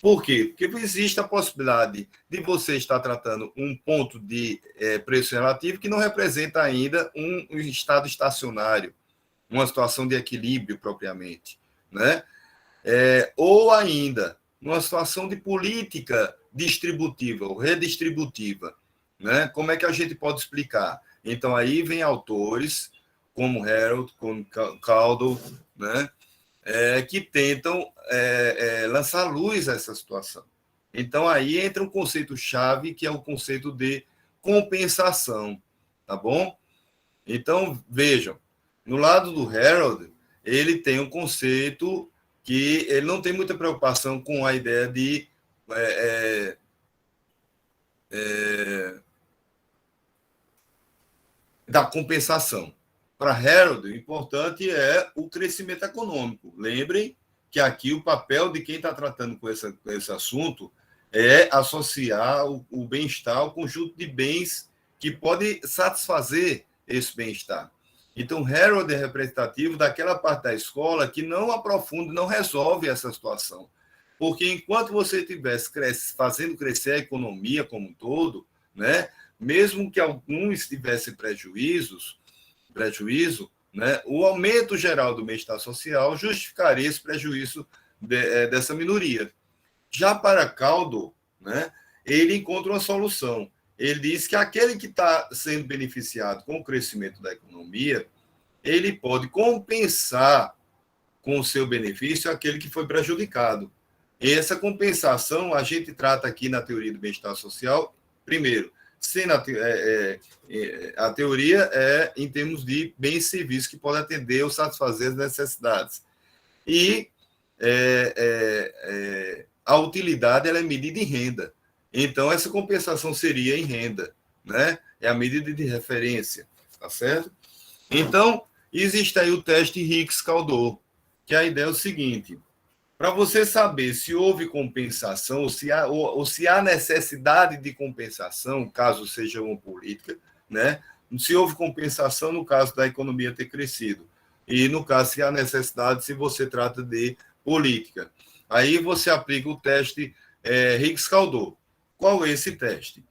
S1: Por quê? Porque existe a possibilidade de você estar tratando um ponto de preço relativo que não representa ainda um estado estacionário, uma situação de equilíbrio propriamente, né? Ou ainda, numa situação de política distributiva ou redistributiva, né? Como é que a gente pode explicar? Então, aí vem autores como Harold, como Caldwell, né? Que tentam lançar luz a essa situação. Então, aí entra um conceito-chave, que é o conceito de compensação, tá bom? Então, vejam, no lado do Harold, ele tem um conceito que ele não tem muita preocupação com a ideia de da compensação. Para Harold, o importante é o crescimento econômico. Lembrem que aqui o papel de quem está tratando com esse assunto é associar o bem-estar ao conjunto de bens que pode satisfazer esse bem-estar. Então, Harold é representativo daquela parte da escola que não aprofunda, não resolve essa situação. Porque enquanto você estivesse fazendo crescer a economia como um todo, né, mesmo que alguns tivessem prejuízo, né, o aumento geral do bem-estar social justificaria esse prejuízo dessa minoria. Já para Caldo, né, ele encontra uma solução. Ele diz que aquele que está sendo beneficiado com o crescimento da economia, ele pode compensar com o seu benefício aquele que foi prejudicado. E essa compensação a gente trata aqui na teoria do bem-estar social, primeiro, sendo a teoria é em termos de bens e serviços que podem atender ou satisfazer as necessidades. E a utilidade ela é medida em renda. Então, essa compensação seria em renda, né? É a medida de referência, tá certo? Então, existe aí o teste Hicks-Kaldor, que a ideia é o seguinte: para você saber se houve compensação ou se há necessidade de compensação, caso seja uma política, né? Se houve compensação no caso da economia ter crescido, e no caso se há necessidade, se você trata de política. Aí você aplica o teste Hicks-Kaldor. Qual é esse teste?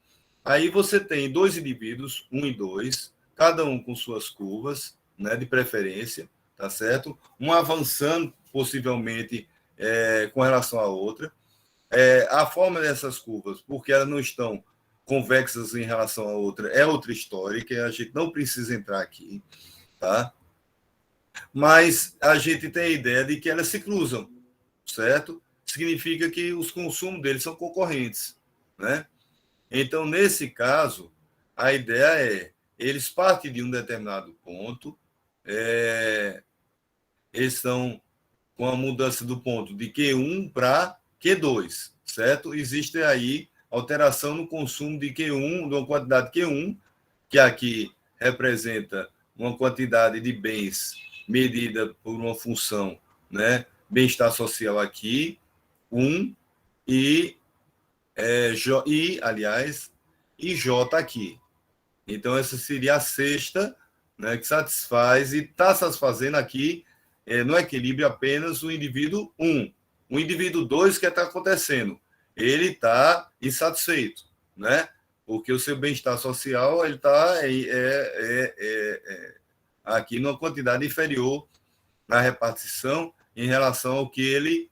S1: Aí você tem dois indivíduos, 1 e 2, cada um com suas curvas, né, de preferência, tá certo? Um avançando, possivelmente, com relação à outra. A forma dessas curvas, porque elas não estão convexas em relação à outra, é outra história, que a gente não precisa entrar aqui, tá? Mas a gente tem a ideia de que elas se cruzam, certo? Significa que os consumos deles são concorrentes, né? Então, nesse caso, a ideia eles partem de um determinado ponto, eles estão com a mudança do ponto de Q1 para Q2, certo? Existe aí alteração no consumo de Q1, de uma quantidade Q1, que aqui representa uma quantidade de bens medida por uma função, né? Bem-estar social aqui, 1, e J aqui. Então, essa seria a sexta, né, que satisfaz e está satisfazendo aqui no equilíbrio apenas o indivíduo 1. O indivíduo 2, que está acontecendo? Ele está insatisfeito, né? Porque o seu bem-estar social ele está aqui numa quantidade inferior na repartição em relação ao que ele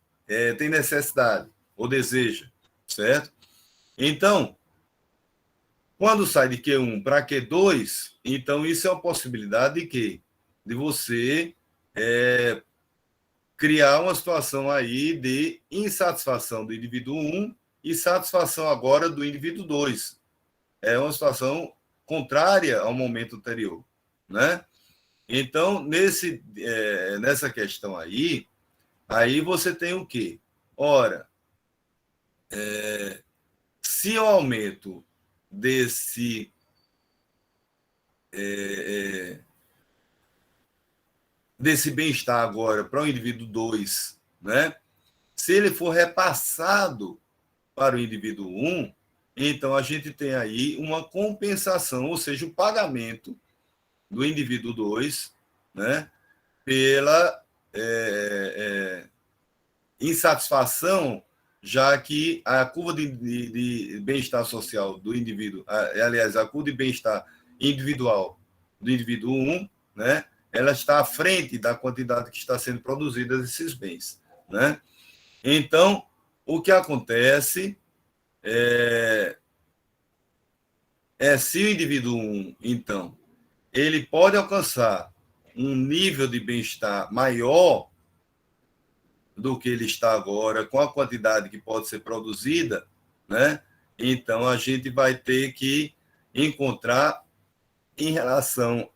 S1: tem necessidade ou deseja, certo? Então, quando sai de Q1 para Q2, então isso é uma possibilidade de quê? De você criar uma situação aí de insatisfação do indivíduo 1 e satisfação agora do indivíduo 2. É uma situação contrária ao momento anterior, né? Então, nessa questão aí você tem o quê? Ora, se o aumento desse bem-estar agora para o indivíduo 2, né? Se ele for repassado para o indivíduo 1, então a gente tem aí uma compensação, ou seja, o pagamento do indivíduo 2, né, pela insatisfação, já que a curva de bem-estar social do indivíduo, aliás, a curva de bem-estar individual do indivíduo 1, né, ela está à frente da quantidade que está sendo produzida desses bens, né? Então, o que acontece se o indivíduo 1, então, ele pode alcançar um nível de bem-estar maior do que ele está agora, com a quantidade que pode ser produzida, né? Então, a gente vai ter que encontrar, em relação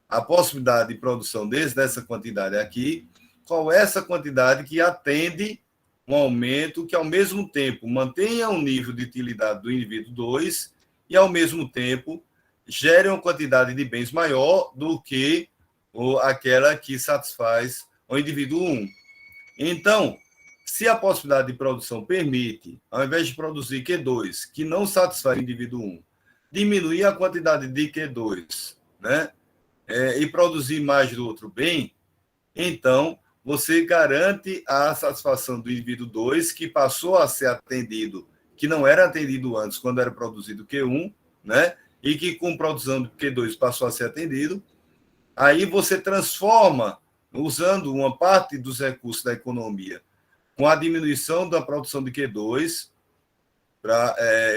S1: à possibilidade de produção dessa quantidade aqui, qual é essa quantidade que atende um aumento que, ao mesmo tempo, mantenha o nível de utilidade do indivíduo 2 e, ao mesmo tempo, gere uma quantidade de bens maior do que aquela que satisfaz o indivíduo 1. Então, se a possibilidade de produção permite, ao invés de produzir Q2, que não satisfaz o indivíduo 1, diminuir a quantidade de Q2, né, e produzir mais do outro bem, então você garante a satisfação do indivíduo 2, que passou a ser atendido, que não era atendido antes, quando era produzido Q1, né, e que com produção de Q2 passou a ser atendido. Aí você transforma, usando uma parte dos recursos da economia, com a diminuição da produção de Q2 para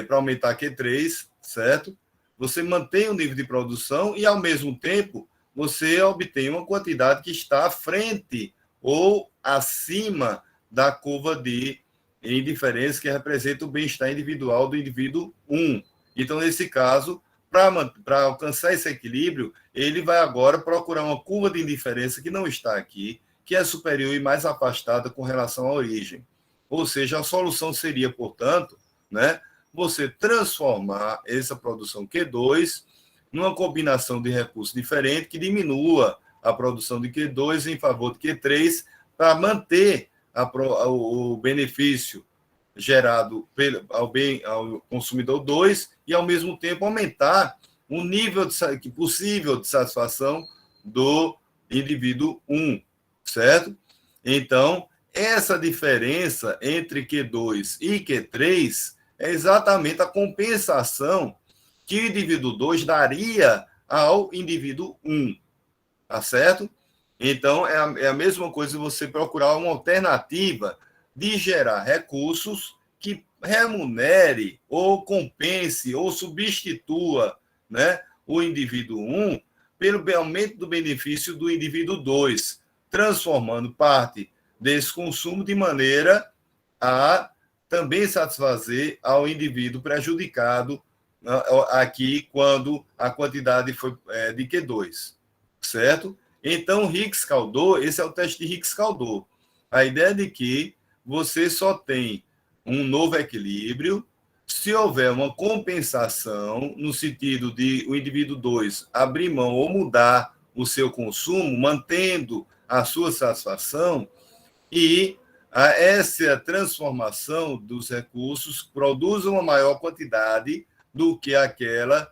S1: aumentar Q3, certo? Você mantém o nível de produção e, ao mesmo tempo, você obtém uma quantidade que está à frente ou acima da curva de indiferença que representa o bem-estar individual do indivíduo 1. Então, nesse caso, para alcançar esse equilíbrio, ele vai agora procurar uma curva de indiferença que não está aqui, que é superior e mais afastada com relação à origem. Ou seja, a solução seria, portanto, né, você transformar essa produção Q2 numa combinação de recursos diferentes que diminua a produção de Q2 em favor de Q3 para manter o benefício gerado ao consumidor 2 e, ao mesmo tempo, aumentar o nível possível de satisfação do indivíduo 1, certo? Então, essa diferença entre Q2 e Q3 é exatamente a compensação que o indivíduo 2 daria ao indivíduo 1, tá certo? Então, é a mesma coisa você procurar uma alternativa de gerar recursos que remunere ou compense ou substitua, né, o indivíduo 1 pelo aumento do benefício do indivíduo 2, transformando parte desse consumo de maneira a também satisfazer ao indivíduo prejudicado aqui quando a quantidade foi de Q2, certo? Então, Hicks-Kaldor, esse é o teste de Hicks-Kaldor. A ideia de que você só tem um novo equilíbrio se houver uma compensação, no sentido de o indivíduo 2 abrir mão ou mudar o seu consumo, mantendo a sua satisfação, e essa transformação dos recursos produz uma maior quantidade do que aquela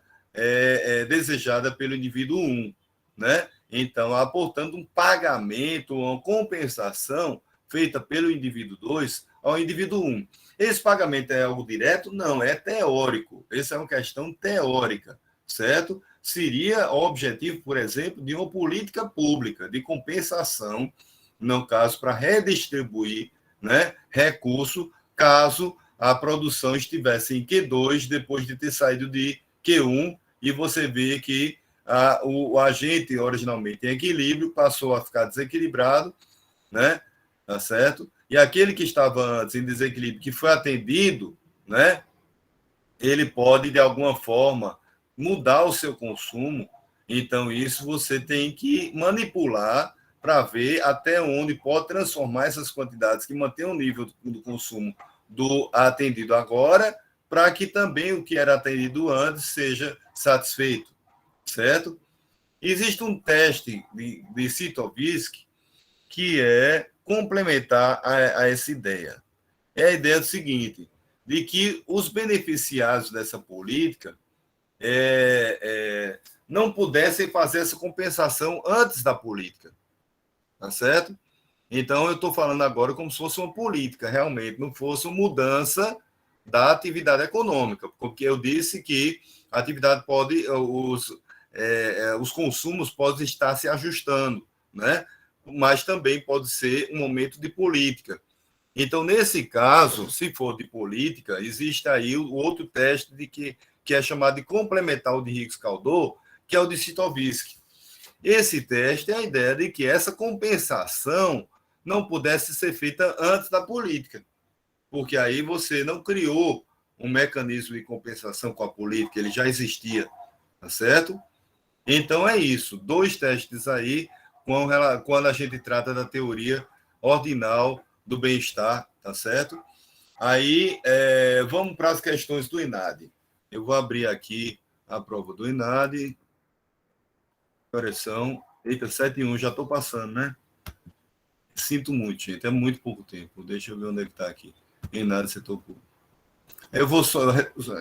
S1: desejada pelo indivíduo 1, né? Então, há, portanto, um pagamento, uma compensação feita pelo indivíduo 2 ao indivíduo 1. Esse pagamento é algo direto? Não, é teórico. Essa é uma questão teórica, certo? Seria o objetivo, por exemplo, de uma política pública de compensação, no caso, para redistribuir, né, recurso, caso a produção estivesse em Q2, depois de ter saído de Q1, e você vê que o agente, originalmente em equilíbrio, passou a ficar desequilibrado, né? tá certo? E aquele que estava antes em desequilíbrio, que foi atendido, né? Ele pode, de alguma forma, mudar o seu consumo. Então, isso você tem que manipular para ver até onde pode transformar essas quantidades que mantêm o nível do consumo do atendido agora, para que também o que era atendido antes seja satisfeito, certo? Existe um teste de Sitovisk que é complementar a essa ideia. É a ideia do seguinte, de que os beneficiados dessa política não pudessem fazer essa compensação antes da política, tá certo? Então, eu estou falando agora como se fosse uma política, realmente, não fosse uma mudança da atividade econômica, porque eu disse que a atividade pode, os consumos podem estar se ajustando, né? Mas também pode ser um momento de política. Então, nesse caso, se for de política, existe aí o outro teste que é chamado de complementar o de Higgs-Kaldor, que é o de Sitovisk. Esse teste é a ideia de que essa compensação não pudesse ser feita antes da política, porque aí você não criou um mecanismo de compensação com a política, ele já existia, tá certo? Então é isso, dois testes aí quando a gente trata da teoria ordinal do bem-estar, tá certo? Aí vamos para as questões do INAD. Eu vou abrir aqui a prova do INAD. Correção. Eita, 7-1, já estou passando, né? Sinto muito, gente. É muito pouco tempo. Deixa eu ver onde é que está aqui. INAD, setor público. Eu vou só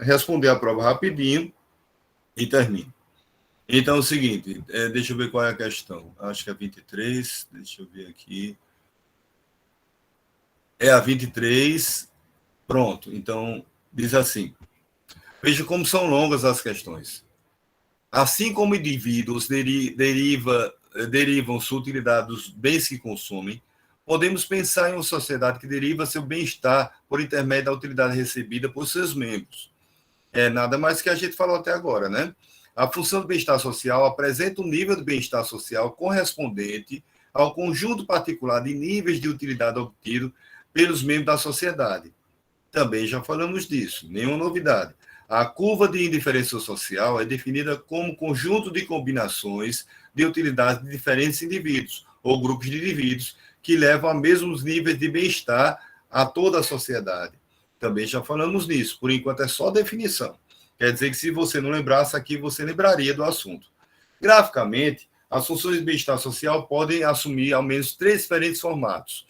S1: responder a prova rapidinho e termino. Então, é o seguinte, deixa eu ver qual é a questão. Acho que é 23, deixa eu ver aqui. É a 23, pronto. Então, diz assim, veja como são longas as questões. Assim como indivíduos derivam sua utilidade dos bens que consomem, podemos pensar em uma sociedade que deriva seu bem-estar por intermédio da utilidade recebida por seus membros. É nada mais que a gente falou até agora, né? A função do bem-estar social apresenta um nível de bem-estar social correspondente ao conjunto particular de níveis de utilidade obtido pelos membros da sociedade. Também já falamos disso, nenhuma novidade. A curva de indiferença social é definida como conjunto de combinações de utilidade de diferentes indivíduos ou grupos de indivíduos que levam a mesmos níveis de bem-estar a toda a sociedade. Também já falamos nisso, por enquanto é só definição. Quer dizer que se você não lembrasse aqui, você lembraria do assunto. Graficamente, as funções de bem-estar social podem assumir ao menos três diferentes formatos.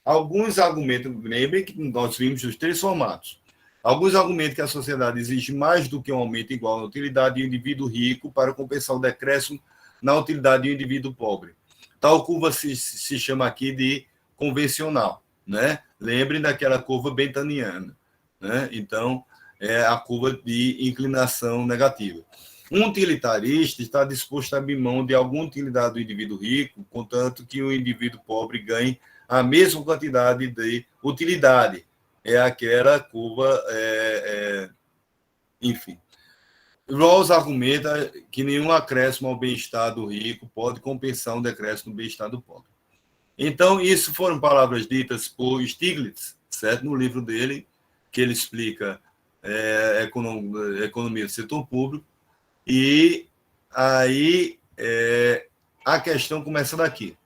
S1: Alguns argumentam, lembrem que nós vimos os três formatos. Alguns argumentam que a sociedade exige mais do que um aumento igual na utilidade do indivíduo rico para compensar o decréscimo na utilidade do indivíduo pobre. Tal curva se chama aqui de convencional, né? Lembrem daquela curva bentaniana, né? Então, é a curva de inclinação negativa. Um utilitarista está disposto a abrir mão de alguma utilidade do indivíduo rico, contanto que o indivíduo pobre ganhe a mesma quantidade de utilidade. É aquela curva, enfim. Rawls argumenta que nenhum acréscimo ao bem-estar do rico pode compensar um decréscimo no bem-estar do pobre. Então, isso foram palavras ditas por Stiglitz, certo? No livro dele, que ele explica economia do setor público, e aí a questão começa daqui.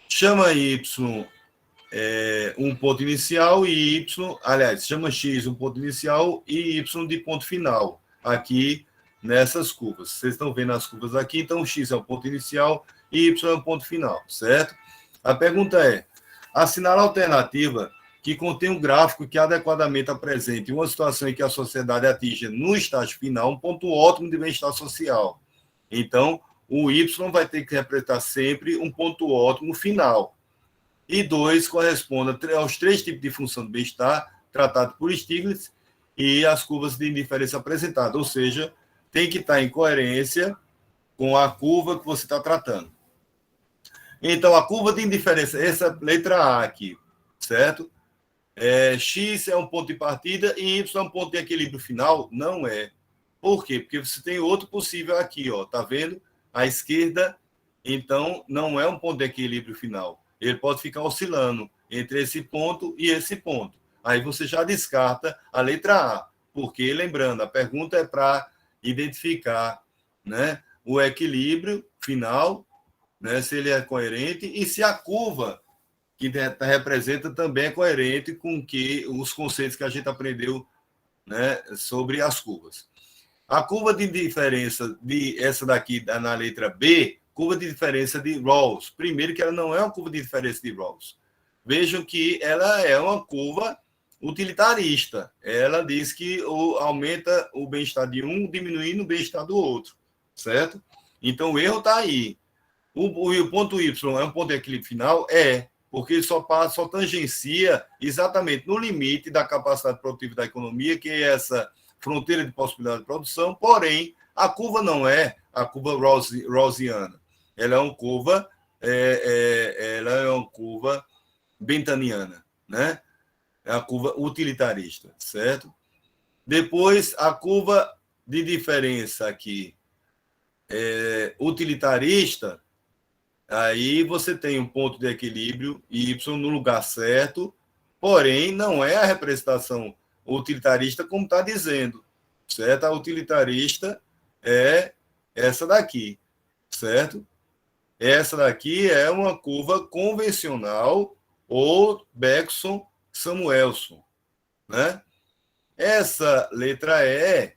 S1: Chama Y um ponto inicial e Y, aliás, chama X um ponto inicial e Y de ponto final, aqui nessas curvas. Vocês estão vendo as curvas aqui, então X é o ponto inicial e Y é o ponto final, certo? A pergunta é, assinala a alternativa que contém um gráfico que adequadamente apresente uma situação em que a sociedade atinge no estágio final um ponto ótimo de bem-estar social. Então, o Y vai ter que representar sempre um ponto ótimo final. E 2 corresponde aos três tipos de função do bem-estar tratados por Stiglitz e as curvas de indiferença apresentadas, ou seja, tem que estar em coerência com a curva que você está tratando. Então, a curva de indiferença, essa letra A aqui, certo? X é um ponto de partida e Y é um ponto de equilíbrio final? Não é. Por quê? Porque você tem outro possível aqui, ó, tá vendo? À esquerda, então, não é um ponto de equilíbrio final. ele pode ficar oscilando entre esse ponto e esse ponto. Aí você já descarta a letra A, porque, lembrando, a pergunta é para identificar, né, o equilíbrio final, né, se ele é coerente e se a curva que representa também é coerente com os conceitos que a gente aprendeu, né, sobre as curvas. A curva de diferença essa daqui na letra B, curva de diferença de Rawls. Primeiro que ela não é uma curva de diferença de Rawls. Vejam que ela é uma curva utilitarista. Ela diz que aumenta o bem-estar de um, diminuindo o bem-estar do outro, certo? Então o erro está aí. O ponto Y é um ponto de equilíbrio final? É, porque ele só tangencia exatamente no limite da capacidade produtiva da economia, que é essa fronteira de possibilidade de produção, porém, a curva não é a curva rawlsiana. Ela é uma curva, bentaniana, né? É a curva utilitarista, certo? Depois, a curva de diferença aqui utilitarista, aí você tem um ponto de equilíbrio Y no lugar certo, porém não é a representação utilitarista como está dizendo, certo? A utilitarista é essa daqui, certo? Essa daqui é uma curva convencional ou Bergson-Samuelson, né? Essa letra E,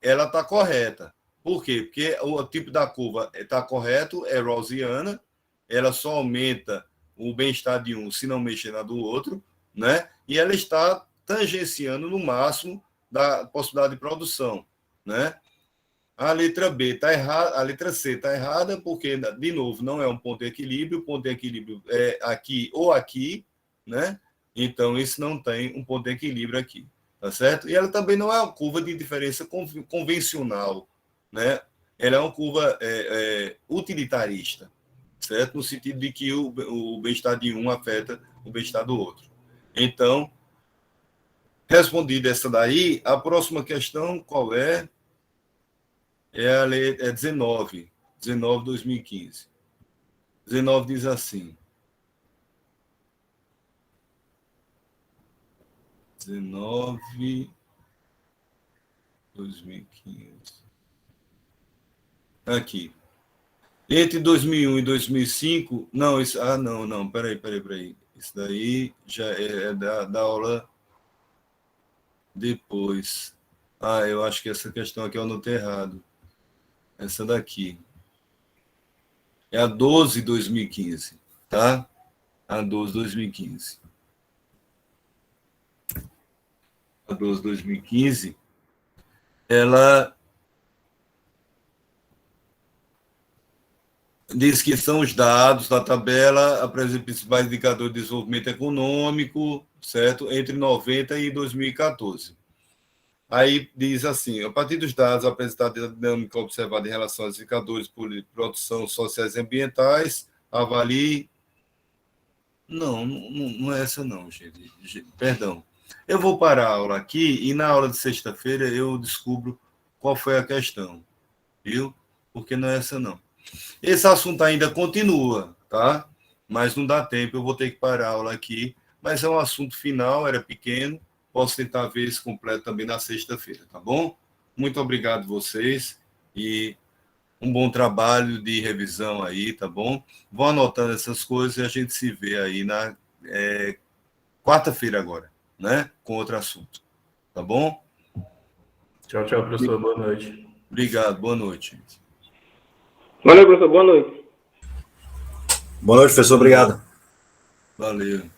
S1: ela está correta. Por quê? Porque o tipo da curva está correto, é rawlsiana, ela só aumenta o bem-estar de um se não mexer na do outro, né? E ela está tangenciando no máximo da possibilidade de produção, né? A letra B está errada, a letra C está errada, porque, de novo, não é um ponto de equilíbrio, o ponto de equilíbrio é aqui ou aqui, né? Então, isso não tem um ponto de equilíbrio aqui, tá certo? E ela também não é uma curva de diferença convencional, né? Ela é uma curva utilitarista, certo? No sentido de que o bem-estar de um afeta o bem-estar do outro. Então, respondida essa daí, a próxima questão qual é? É 19, 2015. 19 diz assim. 19, 2015. Aqui. Entre 2001 e 2005, não, isso, não, peraí. Isso daí já é da aula depois. Eu acho que essa questão aqui eu anotei errado. Essa daqui. É a 12, 2015, tá? A 12, 2015. A 12, 2015, ela diz que são os dados da tabela, apresentam os principais indicadores de desenvolvimento econômico, certo? Entre 90 e 2014. Aí diz assim, a partir dos dados apresentados da dinâmica observada em relação aos indicadores de produção sociais e ambientais, avalie... Não é essa não, gente. Perdão. Eu vou parar a aula aqui e na aula de sexta-feira eu descubro qual foi a questão, viu? Porque não é essa não. Esse assunto ainda continua, tá? Mas não dá tempo, eu vou ter que parar a aula aqui. Mas é um assunto final, era pequeno. Posso tentar ver isso completo também na sexta-feira, tá bom? Muito obrigado a vocês e um bom trabalho de revisão aí, tá bom? Vão anotando essas coisas e a gente se vê aí na quarta-feira agora, né? Com outro assunto, tá bom?
S2: Tchau, professor. Boa noite.
S1: Obrigado, boa noite.
S3: Valeu, professor. Boa noite.
S4: Boa noite, professor. Obrigado.
S1: Valeu.